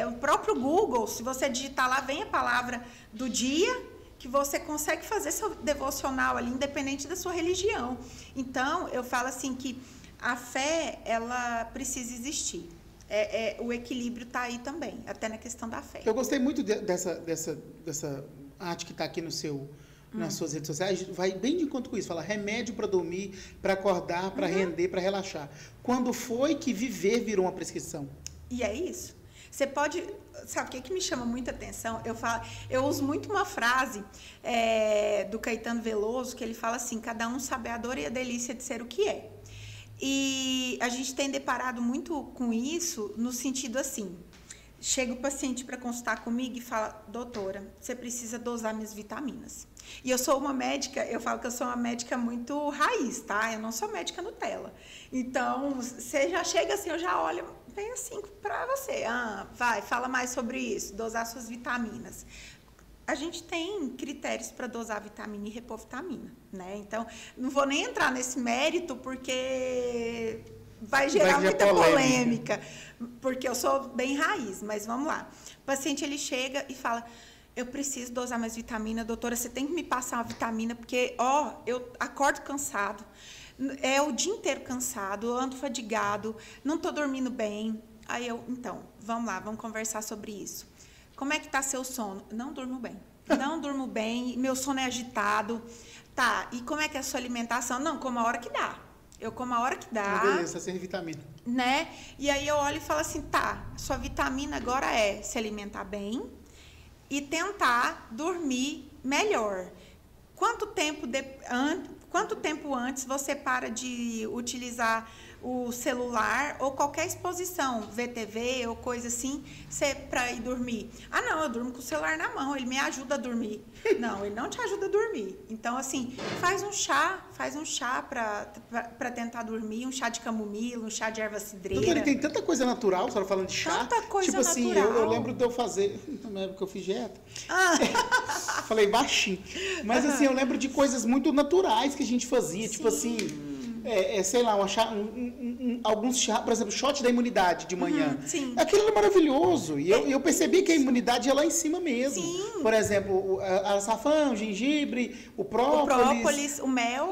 O próprio Google, se você digitar lá, vem a palavra do dia, que você consegue fazer seu devocional ali, independente da sua religião. Então, eu falo assim que a fé, ela precisa existir. O equilíbrio está aí também, até na questão da fé. Eu gostei muito dessa arte que está aqui nas suas redes sociais. Vai bem de encontro com isso. Fala remédio para dormir, para acordar, para render, para relaxar. Quando foi que viver virou uma prescrição? E é isso. Você pode... Sabe o que me chama muita atenção? Eu uso muito uma frase do Caetano Veloso, que ele fala assim, cada um sabe a dor e a delícia de ser o que é. E a gente tem deparado muito com isso no sentido assim, chega o paciente para consultar comigo e fala, doutora, você precisa dosar minhas vitaminas. E eu sou uma médica, eu falo que eu sou uma médica muito raiz, tá? Eu não sou médica Nutella. Então, você já chega assim, eu já olho bem assim para você. Fala mais sobre isso, dosar suas vitaminas. A gente tem critérios para dosar vitamina e repor vitamina, né? Então, não vou nem entrar nesse mérito, porque vai gerar muita polêmica, porque eu sou bem raiz, mas vamos lá. O paciente, ele chega e fala, eu preciso dosar mais vitamina, doutora, você tem que me passar uma vitamina, porque, eu acordo cansado, o dia inteiro cansado, eu ando fadigado, não estou dormindo bem. Aí então, vamos lá, vamos conversar sobre isso. Como é que está seu sono? Não durmo bem. Não durmo bem, meu sono é agitado. Tá, e como é que é a sua alimentação? Não, como a hora que dá. Eu como a hora que dá. Beleza, sem vitamina. Né? E aí eu olho e falo assim, tá, sua vitamina agora é se alimentar bem e tentar dormir melhor. Quanto tempo antes você para de utilizar o celular ou qualquer exposição, VTV ou coisa assim, para ir dormir? Não, eu durmo com o celular na mão, ele me ajuda a dormir. Não, ele não te ajuda a dormir. Então, assim, faz um chá para tentar dormir, um chá de camomila, um chá de erva cidreira. Doutora, tem tanta coisa natural, a senhora falando de chá. Tanta coisa natural. Tipo assim, eu lembro de eu fazer, na época que eu fiz dieta, falei baixinho, mas assim, eu lembro de coisas muito naturais que a gente fazia, tipo assim... sei lá, alguns chá, por exemplo, shot da imunidade de manhã. Sim. Aquilo é maravilhoso. E eu percebi que a imunidade é lá em cima mesmo. Sim. Por exemplo, o açafrão, o gengibre, o própolis, o mel.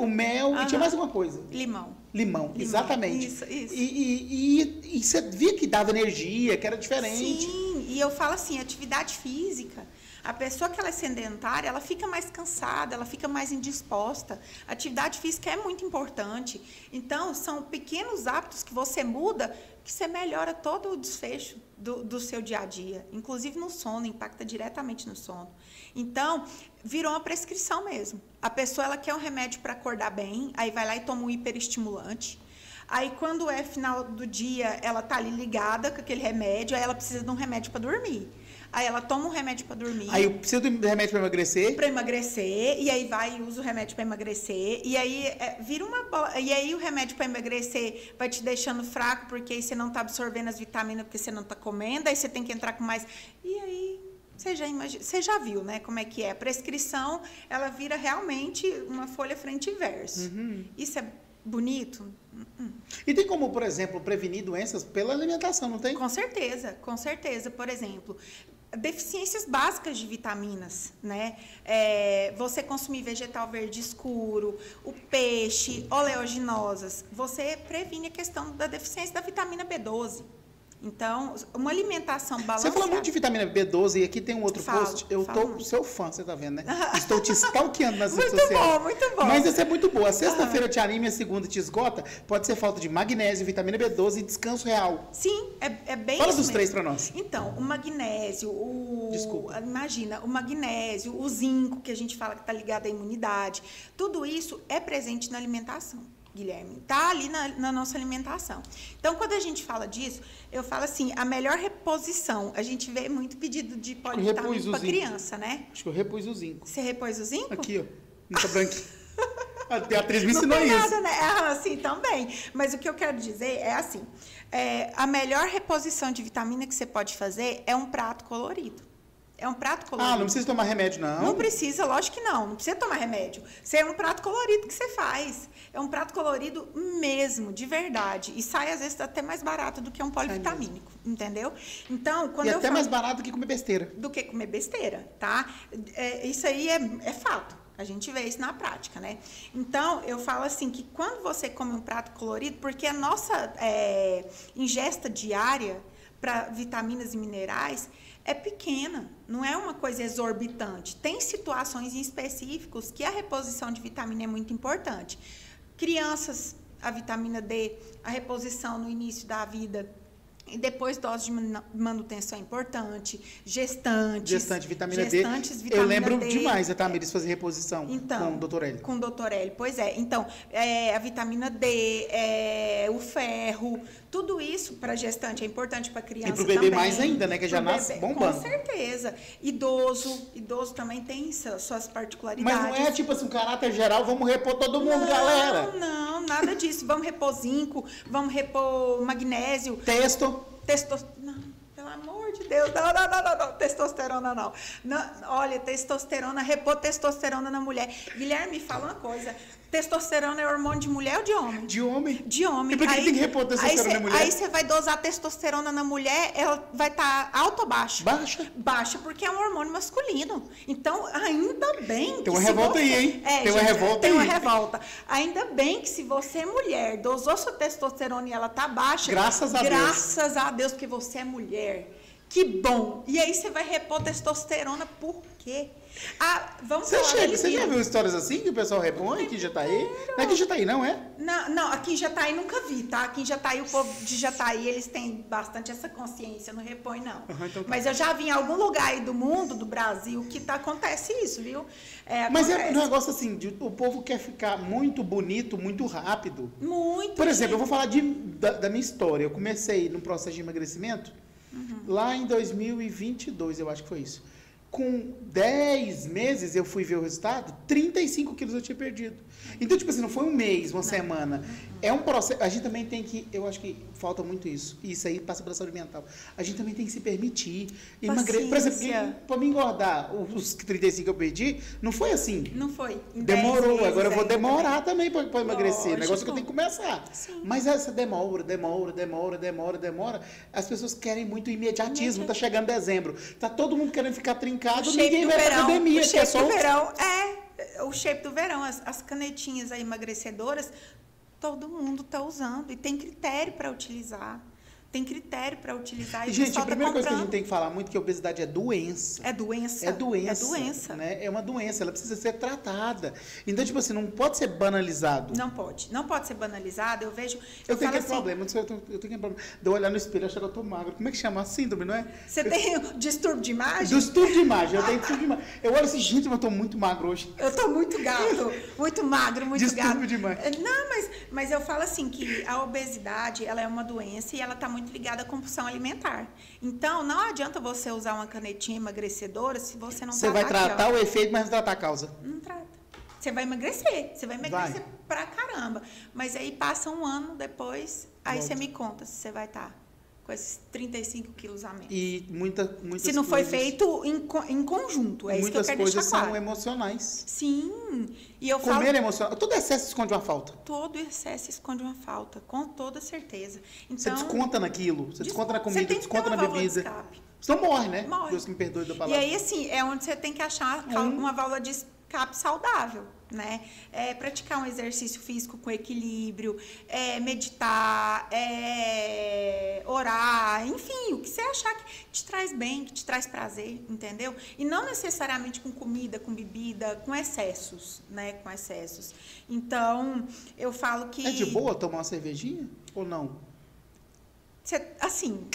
E tinha mais alguma coisa. Limão, exatamente. Isso. E você via que dava energia, que era diferente. Sim, e eu falo assim, atividade física. A pessoa que ela é sedentária, ela fica mais cansada, ela fica mais indisposta. A atividade física é muito importante. Então, são pequenos hábitos que você muda, que você melhora todo o desfecho do seu dia a dia. Inclusive no sono, impacta diretamente no sono. Então, virou uma prescrição mesmo. A pessoa, ela quer um remédio para acordar bem, aí vai lá e toma um hiperestimulante. Aí, quando é final do dia, ela tá ali ligada com aquele remédio, aí ela precisa de um remédio para dormir. aí ela toma um remédio para dormir. Aí eu preciso de remédio para emagrecer? Para emagrecer, e aí vai e usa o remédio para emagrecer, e aí vira uma bola. E aí o remédio para emagrecer vai te deixando fraco, porque aí você não tá absorvendo as vitaminas, porque você não tá comendo, aí você tem que entrar com mais. E aí, você já viu, né, como é que é? A prescrição, ela vira realmente uma folha frente e verso. Isso é bonito? E tem como, por exemplo, prevenir doenças pela alimentação, não tem? Com certeza, com certeza. Por exemplo, deficiências básicas de vitaminas, né? Você consumir vegetal verde escuro, o peixe, oleaginosas, você previne a questão da deficiência da vitamina B12. Então, uma alimentação balanceada. Você falou muito de vitamina B12 e aqui tem um outro post. Eu tô seu fã, você tá vendo, né? Estou te stalkeando nas redes sociais. Muito bom. Mas essa é muito boa. Sexta-feira te anima e a segunda te esgota. Pode ser falta de magnésio, vitamina B12 e descanso real. Sim, é bem Fala isso dos mesmo. três para nós. Então, o magnésio, Desculpa. Imagina, o magnésio, o zinco, que a gente fala que está ligado à imunidade, tudo isso é presente na alimentação. Guilherme, está ali na nossa alimentação. Então, quando a gente fala disso, eu falo assim, a melhor reposição, a gente vê muito pedido de polivitamínico para criança, né? Acho que eu repus o zinco. Você repôs o zinco? Aqui, ó. Não tá branquinho. A atriz me ensinou não isso. Nada, né? Assim também. Mas o que eu quero dizer é assim, a melhor reposição de vitamina que você pode fazer é um prato colorido. É um prato colorido. Não precisa tomar remédio, não? Não precisa, lógico que não. Não precisa tomar remédio. Isso é um prato colorido que você faz. É um prato colorido mesmo, de verdade. E sai, às vezes, até mais barato do que um polivitamínico. Entendeu? Então, quando e eu até falo, mais barato do que comer besteira. do que comer besteira, tá? Isso aí é fato. A gente vê isso na prática, né? Então, eu falo assim, que quando você come um prato colorido, porque a nossa ingesta diária para vitaminas e minerais é pequena, não é uma coisa exorbitante. Tem situações em específicos que a reposição de vitamina é muito importante. Crianças, a vitamina D, a reposição no início da vida e depois dose de manutenção é importante. Gestantes, vitamina gestantes, D. Vitamina Eu lembro D. demais a Tamiris fazer reposição com o Dr. Hélio. Com o Dr. Hélio, pois é. Então, a vitamina D, o ferro, tudo isso para gestante é importante para criança também. E para o bebê mais ainda, né? Que já nasce bombando. Com certeza. Idoso também tem suas particularidades. Mas não é tipo assim, um caráter geral, vamos repor todo mundo, galera. Não, nada disso. Vamos repor zinco, vamos repor magnésio. Não, pelo amor de Deus, não, testosterona não. Olha, testosterona, repor testosterona na mulher. Guilherme, fala uma coisa, testosterona é hormônio de mulher ou de homem? De homem. De homem. E por que tem que repor testosterona na mulher? Aí você vai dosar testosterona na mulher, ela vai estar alta ou baixa? Baixa. Baixa, porque é um hormônio masculino. Então, ainda bem tem uma revolta aí, hein? Tem uma revolta aí. Tem uma revolta. Ainda bem que se você é mulher, dosou sua testosterona e ela tá baixa. Graças a Deus. Graças a Deus, porque você é mulher. Que bom. E aí você vai repor testosterona por quê? Você já viu histórias assim que o pessoal repõe aqui em Jataí? Não é aqui em Jataí, não é? Não, aqui em Jataí nunca vi, tá? Aqui em Jataí, o povo de Jataí, eles têm bastante essa consciência, não repõe, não. Então tá. Mas eu já vi em algum lugar aí do mundo, do Brasil, que acontece isso, viu? Mas é um negócio assim, o povo quer ficar muito bonito, muito rápido. Muito. Por exemplo, eu vou falar da minha história. Eu comecei no processo de emagrecimento lá em 2022, eu acho que foi isso. Com 10 meses eu fui ver o resultado, 35 quilos eu tinha perdido. Então, tipo assim, não foi um mês, uma semana. É um processo. A gente também tem que, eu acho que falta muito isso. Isso aí passa pela saúde mental. A gente também tem que se permitir. Por exemplo, para me engordar, os 35 que eu perdi, não foi assim. Não foi. Demorou. Meses, agora eu vou demorar também para emagrecer. Negócio que eu tenho que começar. Sim. Mas essa demora. As pessoas querem muito imediatismo. Tá chegando dezembro. Tá todo mundo querendo ficar trincado. Ninguém vai pra academia. O shape do verão o shape do verão, as canetinhas aí emagrecedoras, todo mundo está usando e tem critério para utilizar. Tem critério para utilizar. E, gente, a primeira coisa que a gente tem que falar muito é que a obesidade é doença. É doença. É doença. É doença. Né? É uma doença, ela precisa ser tratada. Então, tipo assim, não pode ser banalizado. Não pode. Não pode ser banalizado. Eu vejo... Eu tenho que problema. Eu tenho problema. De eu olhar no espelho e achar que eu tô magro. Como é que chama? Síndrome, não é? Você tem distúrbio de imagem? Distúrbio de imagem. Eu tenho distúrbio de imagem. Eu olho assim, gente, mas eu tô muito magro hoje. Eu tô muito gato. Muito magro, muito gato. Distúrbio de imagem. Não, mas eu falo assim que a obesidade, ela é uma doença e ela tá muito muito ligado à compulsão alimentar. Então, não adianta você usar uma canetinha emagrecedora se você não Você vai tratar o efeito, mas não tratar a causa. Não trata. Você vai emagrecer pra caramba. Mas aí passa um ano depois, aí você me conta se você vai estar com esses 35 quilos a menos. E muitas se não foi feito em conjunto, é isso que eu quero deixar claro. Muitas coisas são emocionais. Sim. E eu Comer falo, é emocional. Todo excesso esconde uma falta. todo excesso esconde uma falta, com toda certeza. Então, Você desconta naquilo, você desconta na comida, desconta na bebida. Senão morre, né? Morre. Deus que me perdoe da E palavra. aí, assim, é onde você tem que achar uma válvula de escape saudável, né? Praticar um exercício físico com equilíbrio, meditar, orar, enfim, o que você achar que te traz bem, que te traz prazer, entendeu? E não necessariamente com comida, com bebida, com excessos, né? Com excessos. Então, eu falo que... É de boa tomar uma cervejinha ou não? Assim,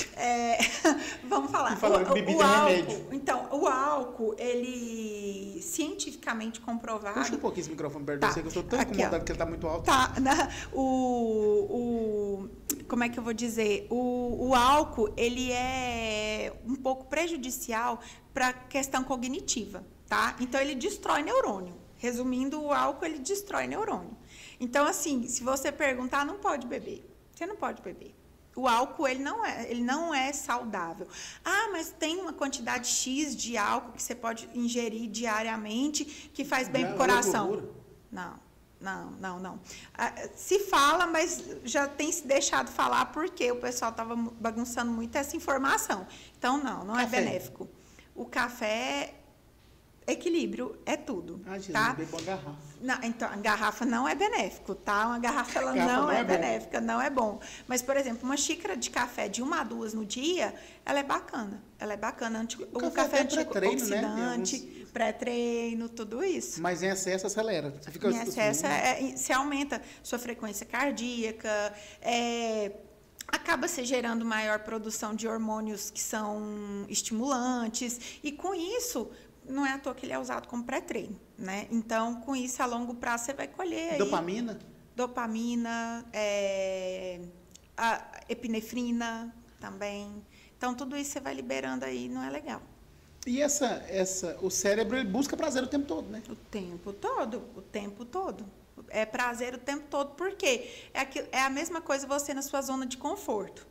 vamos falar. Bebida é remédio. Então, o álcool, ele cientificamente comprovado. Puxa um pouquinho esse microfone perto de você, que eu estou tão incomodado que ele está muito alto. Tá, como é que eu vou dizer? O álcool, ele é um pouco prejudicial para a questão cognitiva, tá? Então, ele destrói neurônio. Resumindo, o álcool, ele destrói neurônio. Então, assim, se você perguntar, não pode beber. Você não pode beber. O álcool, ele não é saudável. Ah, mas tem uma quantidade X de álcool que você pode ingerir diariamente que faz bem para o coração. Não. Se fala, mas já tem se deixado falar porque o pessoal estava bagunçando muito essa informação. Então, não é benéfico. O café... Equilíbrio é tudo, tá? Bebo uma garrafa. Não, então, a garrafa não é benéfico, tá? Uma garrafa, ela não é benéfica, não é bom. Mas, por exemplo, uma xícara de café de 1 a 2 no dia, ela é bacana. Ela é bacana. O café antioxidante, né? Pré-treino, tudo isso. Mas em excesso acelera. Você fica em excesso, você aumenta sua frequência cardíaca, acaba se gerando maior produção de hormônios que são estimulantes. E, com isso... Não é à toa que ele é usado como pré-treino, né? Então, com isso, a longo prazo, você vai colher aí... Dopamina, a epinefrina também. Então, tudo isso você vai liberando aí, não é legal. E o cérebro, ele busca prazer o tempo todo, né? O tempo todo. É prazer o tempo todo, por quê? É a mesma coisa você na sua zona de conforto.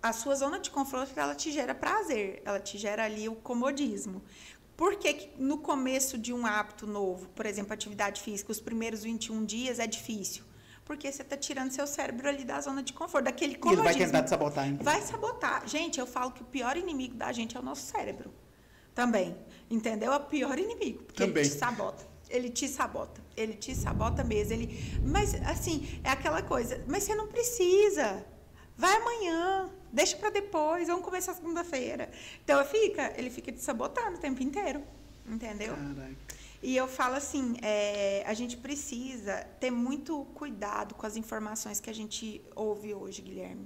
A sua zona de conforto, ela te gera prazer, ela te gera ali o comodismo. Por que no começo de um hábito novo, por exemplo, atividade física, os primeiros 21 dias é difícil? Porque você está tirando seu cérebro ali da zona de conforto, daquele comodismo. E ele vai tentar te sabotar, ainda. Vai sabotar. Gente, eu falo que o pior inimigo da gente é o nosso cérebro. Também. Entendeu? É o pior inimigo. Porque também. Ele te sabota. Ele te sabota mesmo. Mas, assim, é aquela coisa. Mas você não precisa. Vai amanhã. Deixa para depois, vamos começar segunda-feira. Então, ele fica te sabotando o tempo inteiro, entendeu? Caraca. E eu falo assim, a gente precisa ter muito cuidado com as informações que a gente ouve hoje, Guilherme.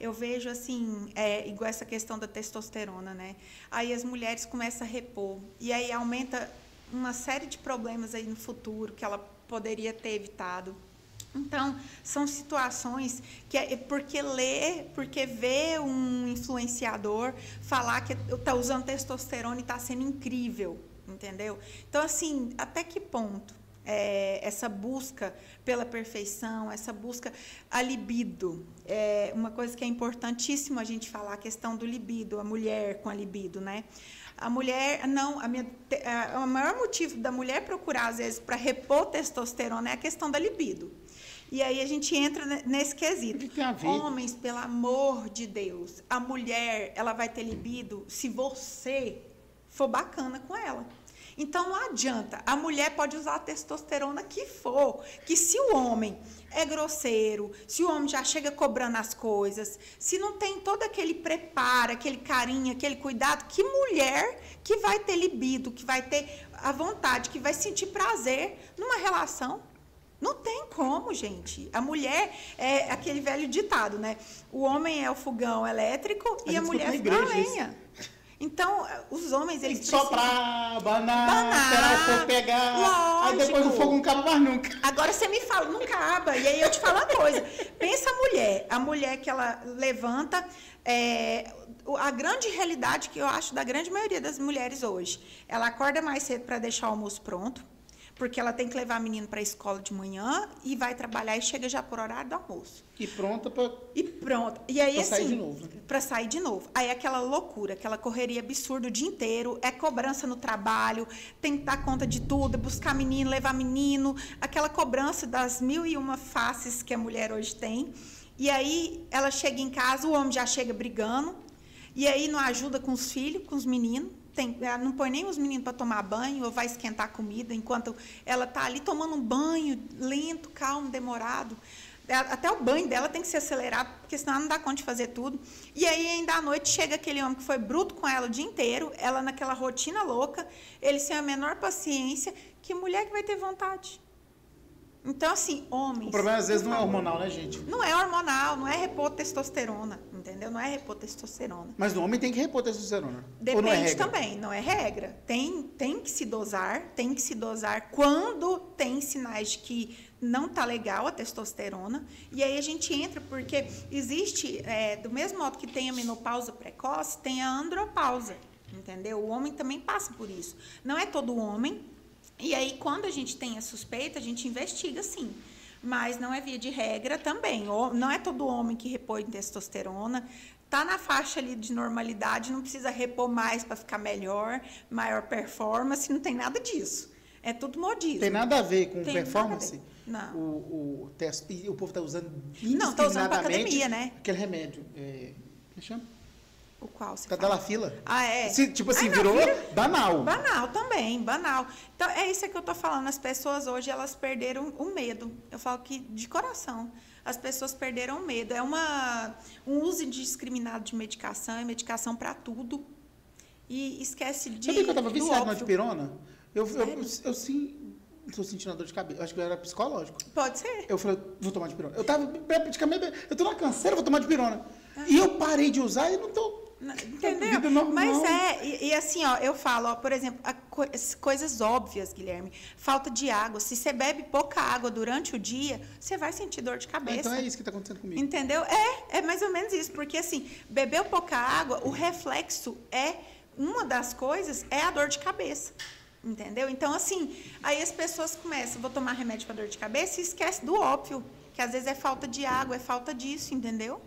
Eu vejo, assim, igual essa questão da testosterona, né? Aí as mulheres começam a repor, e aí aumenta uma série de problemas aí no futuro que ela poderia ter evitado. Então, são situações que porque vê um influenciador falar que está usando testosterona e está sendo incrível, entendeu? Então, assim, até que ponto essa busca pela perfeição, essa busca, a libido, uma coisa que é importantíssimo a gente falar, a questão do libido, a mulher com a libido, né? A mulher, o maior motivo da mulher procurar, às vezes, para repor testosterona é a questão da libido. E aí a gente entra nesse quesito. Homens, pelo amor de Deus, a mulher, ela vai ter libido se você for bacana com ela. Então, não adianta. A mulher pode usar a testosterona que for, que se o homem é grosseiro, se o homem já chega cobrando as coisas, se não tem todo aquele preparo, aquele carinho, aquele cuidado, que mulher que vai ter libido, que vai ter a vontade, que vai sentir prazer numa relação? Não tem como, gente. A mulher é aquele velho ditado, né? O homem é o fogão elétrico e a mulher é a lenha. Então, os homens, eles Tem que soprar, banar, esperar o fogo pegar. Lógico. Aí depois o fogo não acaba mais nunca. Agora você me fala, não acaba. E aí eu te falo uma coisa. Pensa a mulher que ela levanta, a grande realidade que eu acho da grande maioria das mulheres hoje, ela acorda mais cedo para deixar o almoço pronto, porque ela tem que levar a menina para a escola de manhã e vai trabalhar e chega já por horário do almoço. E pronta para... E pronto. E aí, pra assim, sair de novo. Para sair de novo. Aí aquela loucura, aquela correria absurda o dia inteiro, é cobrança no trabalho, tem que dar conta de tudo, buscar menino, levar menino, aquela cobrança das 1001 faces que a mulher hoje tem. E aí ela chega em casa, o homem já chega brigando, e aí não ajuda com os filhos, com os meninos. Não põe nem os meninos para tomar banho ou vai esquentar a comida enquanto ela está ali tomando um banho lento, calmo, demorado. Até o banho dela tem que ser acelerado, porque senão ela não dá conta de fazer tudo. E aí, ainda à noite, chega aquele homem que foi bruto com ela o dia inteiro, ela naquela rotina louca, ele sem a menor paciência. Que mulher que vai ter vontade? Então, assim, homens... O problema, às vezes, não é hormonal, né, gente? Não é hormonal, não é repor testosterona, entendeu? Não é repor testosterona. Mas no homem tem que repor testosterona. Depende ou não é regra? também, não é regra. Tem que se dosar quando tem sinais de que não tá legal a testosterona. E aí a gente entra, porque existe, do mesmo modo que tem a menopausa precoce, tem a andropausa, entendeu? O homem também passa por isso. Não é todo homem. E aí, quando a gente tem a suspeita, a gente investiga, sim. Mas não é via de regra também. Não é todo homem que repõe testosterona. Está na faixa ali de normalidade, não precisa repor mais para ficar melhor, maior performance, não tem nada disso. É tudo modismo. Tem nada a ver com Tem performance? Não. O povo está usando Não, está usando para indiscriminadamente academia, né? aquele remédio. Como chama? O qual você Tadalafila. Ah, é? Tipo assim, virou banal. Banal também, banal. Então, é isso que eu tô falando. As pessoas hoje, elas perderam o medo. Eu falo que, de coração, as pessoas perderam o medo. É um uso indiscriminado de medicação, é medicação para tudo. E esquece de... Sabia que eu estava viciado na óbvio. dipirona? Eu sim, estou sentindo uma dor de cabeça. Eu acho que era psicológico. Pode ser. Eu falei, vou tomar dipirona. Eu estava praticamente... Eu estou na canseira, vou tomar dipirona. E eu parei de usar e não estou... Entendeu? Mas e assim, ó, eu falo, ó, por exemplo, coisas óbvias, Guilherme. Falta de água. Se você bebe pouca água durante o dia, você vai sentir dor de cabeça. Então é isso que está acontecendo comigo. Entendeu? É mais ou menos isso. Porque, assim, bebeu pouca água, o reflexo uma das coisas é a dor de cabeça. Entendeu? Então, assim, aí as pessoas começam, vou tomar remédio para dor de cabeça e esquece do óbvio, que às vezes é falta de água, é falta disso, entendeu?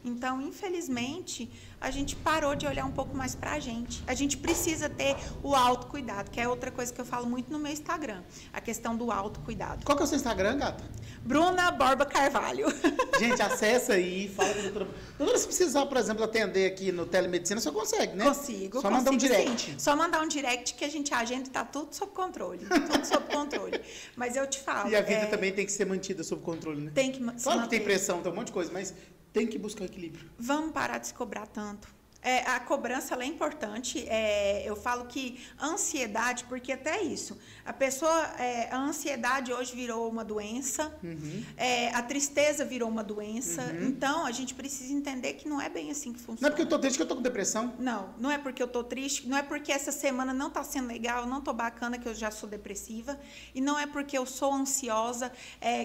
Então, infelizmente, a gente parou de olhar um pouco mais pra gente. A gente precisa ter o autocuidado, que é outra coisa que eu falo muito no meu Instagram. A questão do autocuidado. Qual que é o seu Instagram, gata? Bruna Borba Carvalho. Gente, acessa aí, fala com a doutora. Doutora, se precisar, por exemplo, atender aqui no Telemedicina, você consegue, né? Consigo. Só mandar um direct. Sim. Só mandar um direct que a gente agenda e tá tudo sob controle. Tudo sob controle. Mas eu te falo. E a vida também tem que ser mantida sob controle, né? Tem que se Claro manter. que tem pressão, tem um monte de coisa, mas tem que buscar equilíbrio. Vamos parar de se cobrar tanto. A cobrança ela é importante. Eu falo que a ansiedade, porque até isso, a ansiedade hoje virou uma doença, a tristeza virou uma doença. Então, a gente precisa entender que não é bem assim que funciona. Não é porque eu tô triste que eu tô com depressão. Não é porque eu tô triste, não é porque essa semana não tá sendo legal, não tô bacana, que eu já sou depressiva, e não é porque eu sou ansiosa,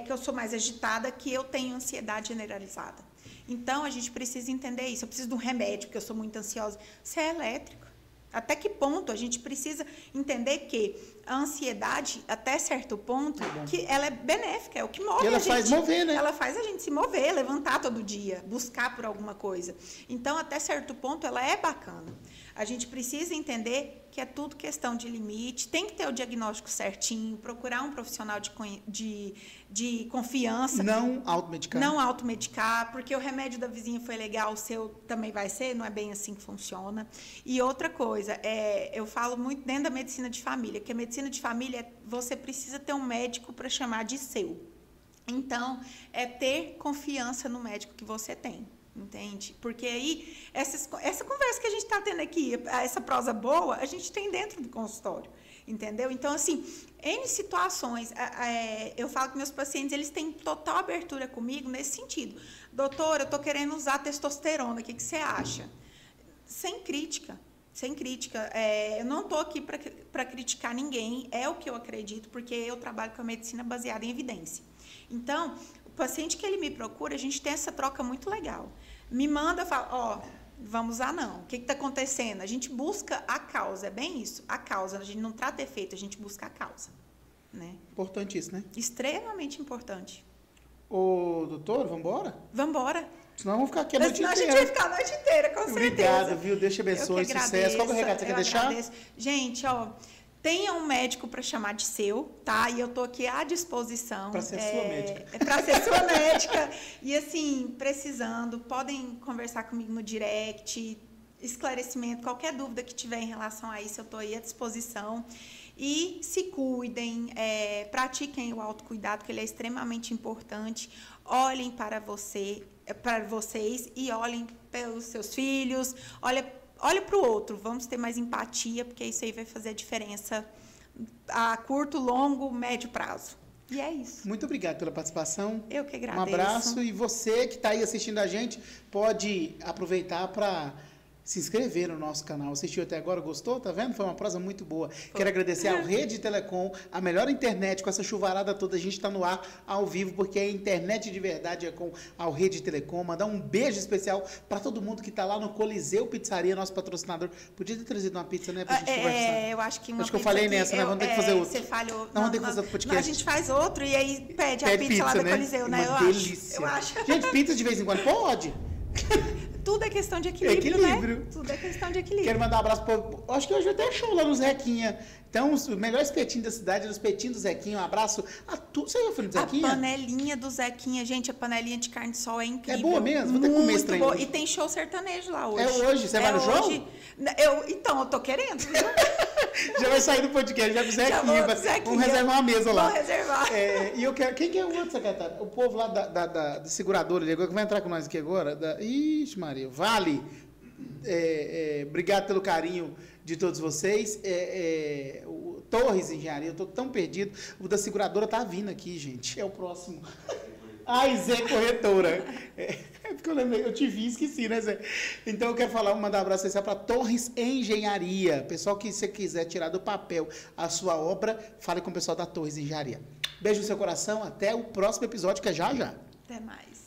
que eu sou mais agitada, que eu tenho ansiedade generalizada. Então, a gente precisa entender isso. Eu preciso de um remédio, porque eu sou muito ansiosa. Você é elétrico. Até que ponto a gente precisa entender que a ansiedade, até certo ponto, que ela é benéfica, é o que move e ela a gente. faz mover, né? Ela faz a gente se mover, levantar todo dia, buscar por alguma coisa. Então, até certo ponto, ela é bacana. A gente precisa entender que é tudo questão de limite, tem que ter o diagnóstico certinho, procurar um profissional de confiança. Não automedicar. Não automedicar, porque o remédio da vizinha foi legal, o seu também vai ser, não é bem assim que funciona. E outra coisa, eu falo muito dentro da medicina de família, que a medicina de família, você precisa ter um médico para chamar de seu. Então, é ter confiança no médico que você tem. Entende? Porque aí, essa conversa que a gente está tendo aqui, essa prosa boa, a gente tem dentro do consultório, entendeu? Então, assim, N situações, eu falo que meus pacientes, eles têm total abertura comigo nesse sentido. Doutora, eu estou querendo usar testosterona, o que você acha? Sem crítica. sem crítica. Eu não estou aqui para criticar ninguém, é o que eu acredito, porque eu trabalho com a medicina baseada em evidência. Então, o paciente que ele me procura, a gente tem essa troca muito legal. Me manda, fala, vamos usar não. O que está acontecendo? A gente busca a causa, é bem isso, a causa. A gente não trata efeito, a gente busca a causa. Né? Importante isso, né? Extremamente importante. Ô, doutor, vamos embora? Vamos embora. Senão vamos ficar aqui a noite inteira. Senão a gente vai ficar a noite inteira, com certeza. Obrigado, viu? Deus te abençoe, sucesso. Qual é o recado que você quer deixar? Agradeço. Gente, tenha um médico para chamar de seu, tá? E eu tô aqui à disposição. Para ser sua médica. Para ser sua médica. E assim, precisando, podem conversar comigo no direct, esclarecimento, qualquer dúvida que tiver em relação a isso, eu tô aí à disposição. E se cuidem, pratiquem o autocuidado, que ele é extremamente importante. Olhem para vocês e olhem pelos seus filhos. Olha para o outro. Vamos ter mais empatia, porque isso aí vai fazer a diferença a curto, longo, médio prazo. E é isso. Muito obrigado pela participação. Eu que agradeço. Um abraço. E você que está aí assistindo a gente, pode aproveitar para se inscrever no nosso canal. Assistiu até agora, gostou? Tá vendo? Foi uma prosa muito boa. Quero agradecer ao Rede Telecom, a melhor internet, com essa chuvarada toda. A gente está no ar ao vivo, porque a internet de verdade é com a Rede Telecom. Mandar um beijo especial para todo mundo que está lá no Coliseu Pizzaria, nosso patrocinador. Podia ter trazido uma pizza, né? Pra gente conversar. Eu acho que Acho que eu falei nessa, né? Vamos ter que fazer outro. Você falhou. Não, vamos ter que fazer outro podcast. A gente faz outro e aí pede a pizza lá do Coliseu, né? Uma delícia. Eu acho. Gente, pizza de vez em quando pode. Tudo é questão de equilíbrio, né? Tudo é questão de equilíbrio. Quero mandar um abraço pro... Acho que hoje vai ter show lá no Zequinha. Então, o melhor espetinho da cidade é os petinhos do Zequinha. Um abraço a tudo. Você já foi no Zequinha? A panelinha do Zequinha, gente, a panelinha de carne de sol é incrível. É boa mesmo? Vou ter que comer esse trem hoje. E tem show sertanejo lá hoje. É hoje? Você vai no show? Então, eu tô querendo, viu? Já vai sair do podcast, já pro Zequinha. Vamos reservar uma mesa lá. Vamos reservar. E eu quero... Quem que é o outro secretário? O povo lá da seguradora, ele vai entrar com nós aqui agora. Ixi, Maria. Vale. Obrigado pelo carinho de todos vocês. O Torres Engenharia, eu estou tão perdido. O da seguradora tá vindo aqui, gente. É o próximo. Zé Corretora. Porque eu lembrei, eu te vi e esqueci, né, Zé? Então eu quero mandar um abraço especial para Torres Engenharia. Pessoal, que você quiser tirar do papel a sua obra, fale com o pessoal da Torres Engenharia. Beijo no seu coração, até o próximo episódio, que é já já. Até mais.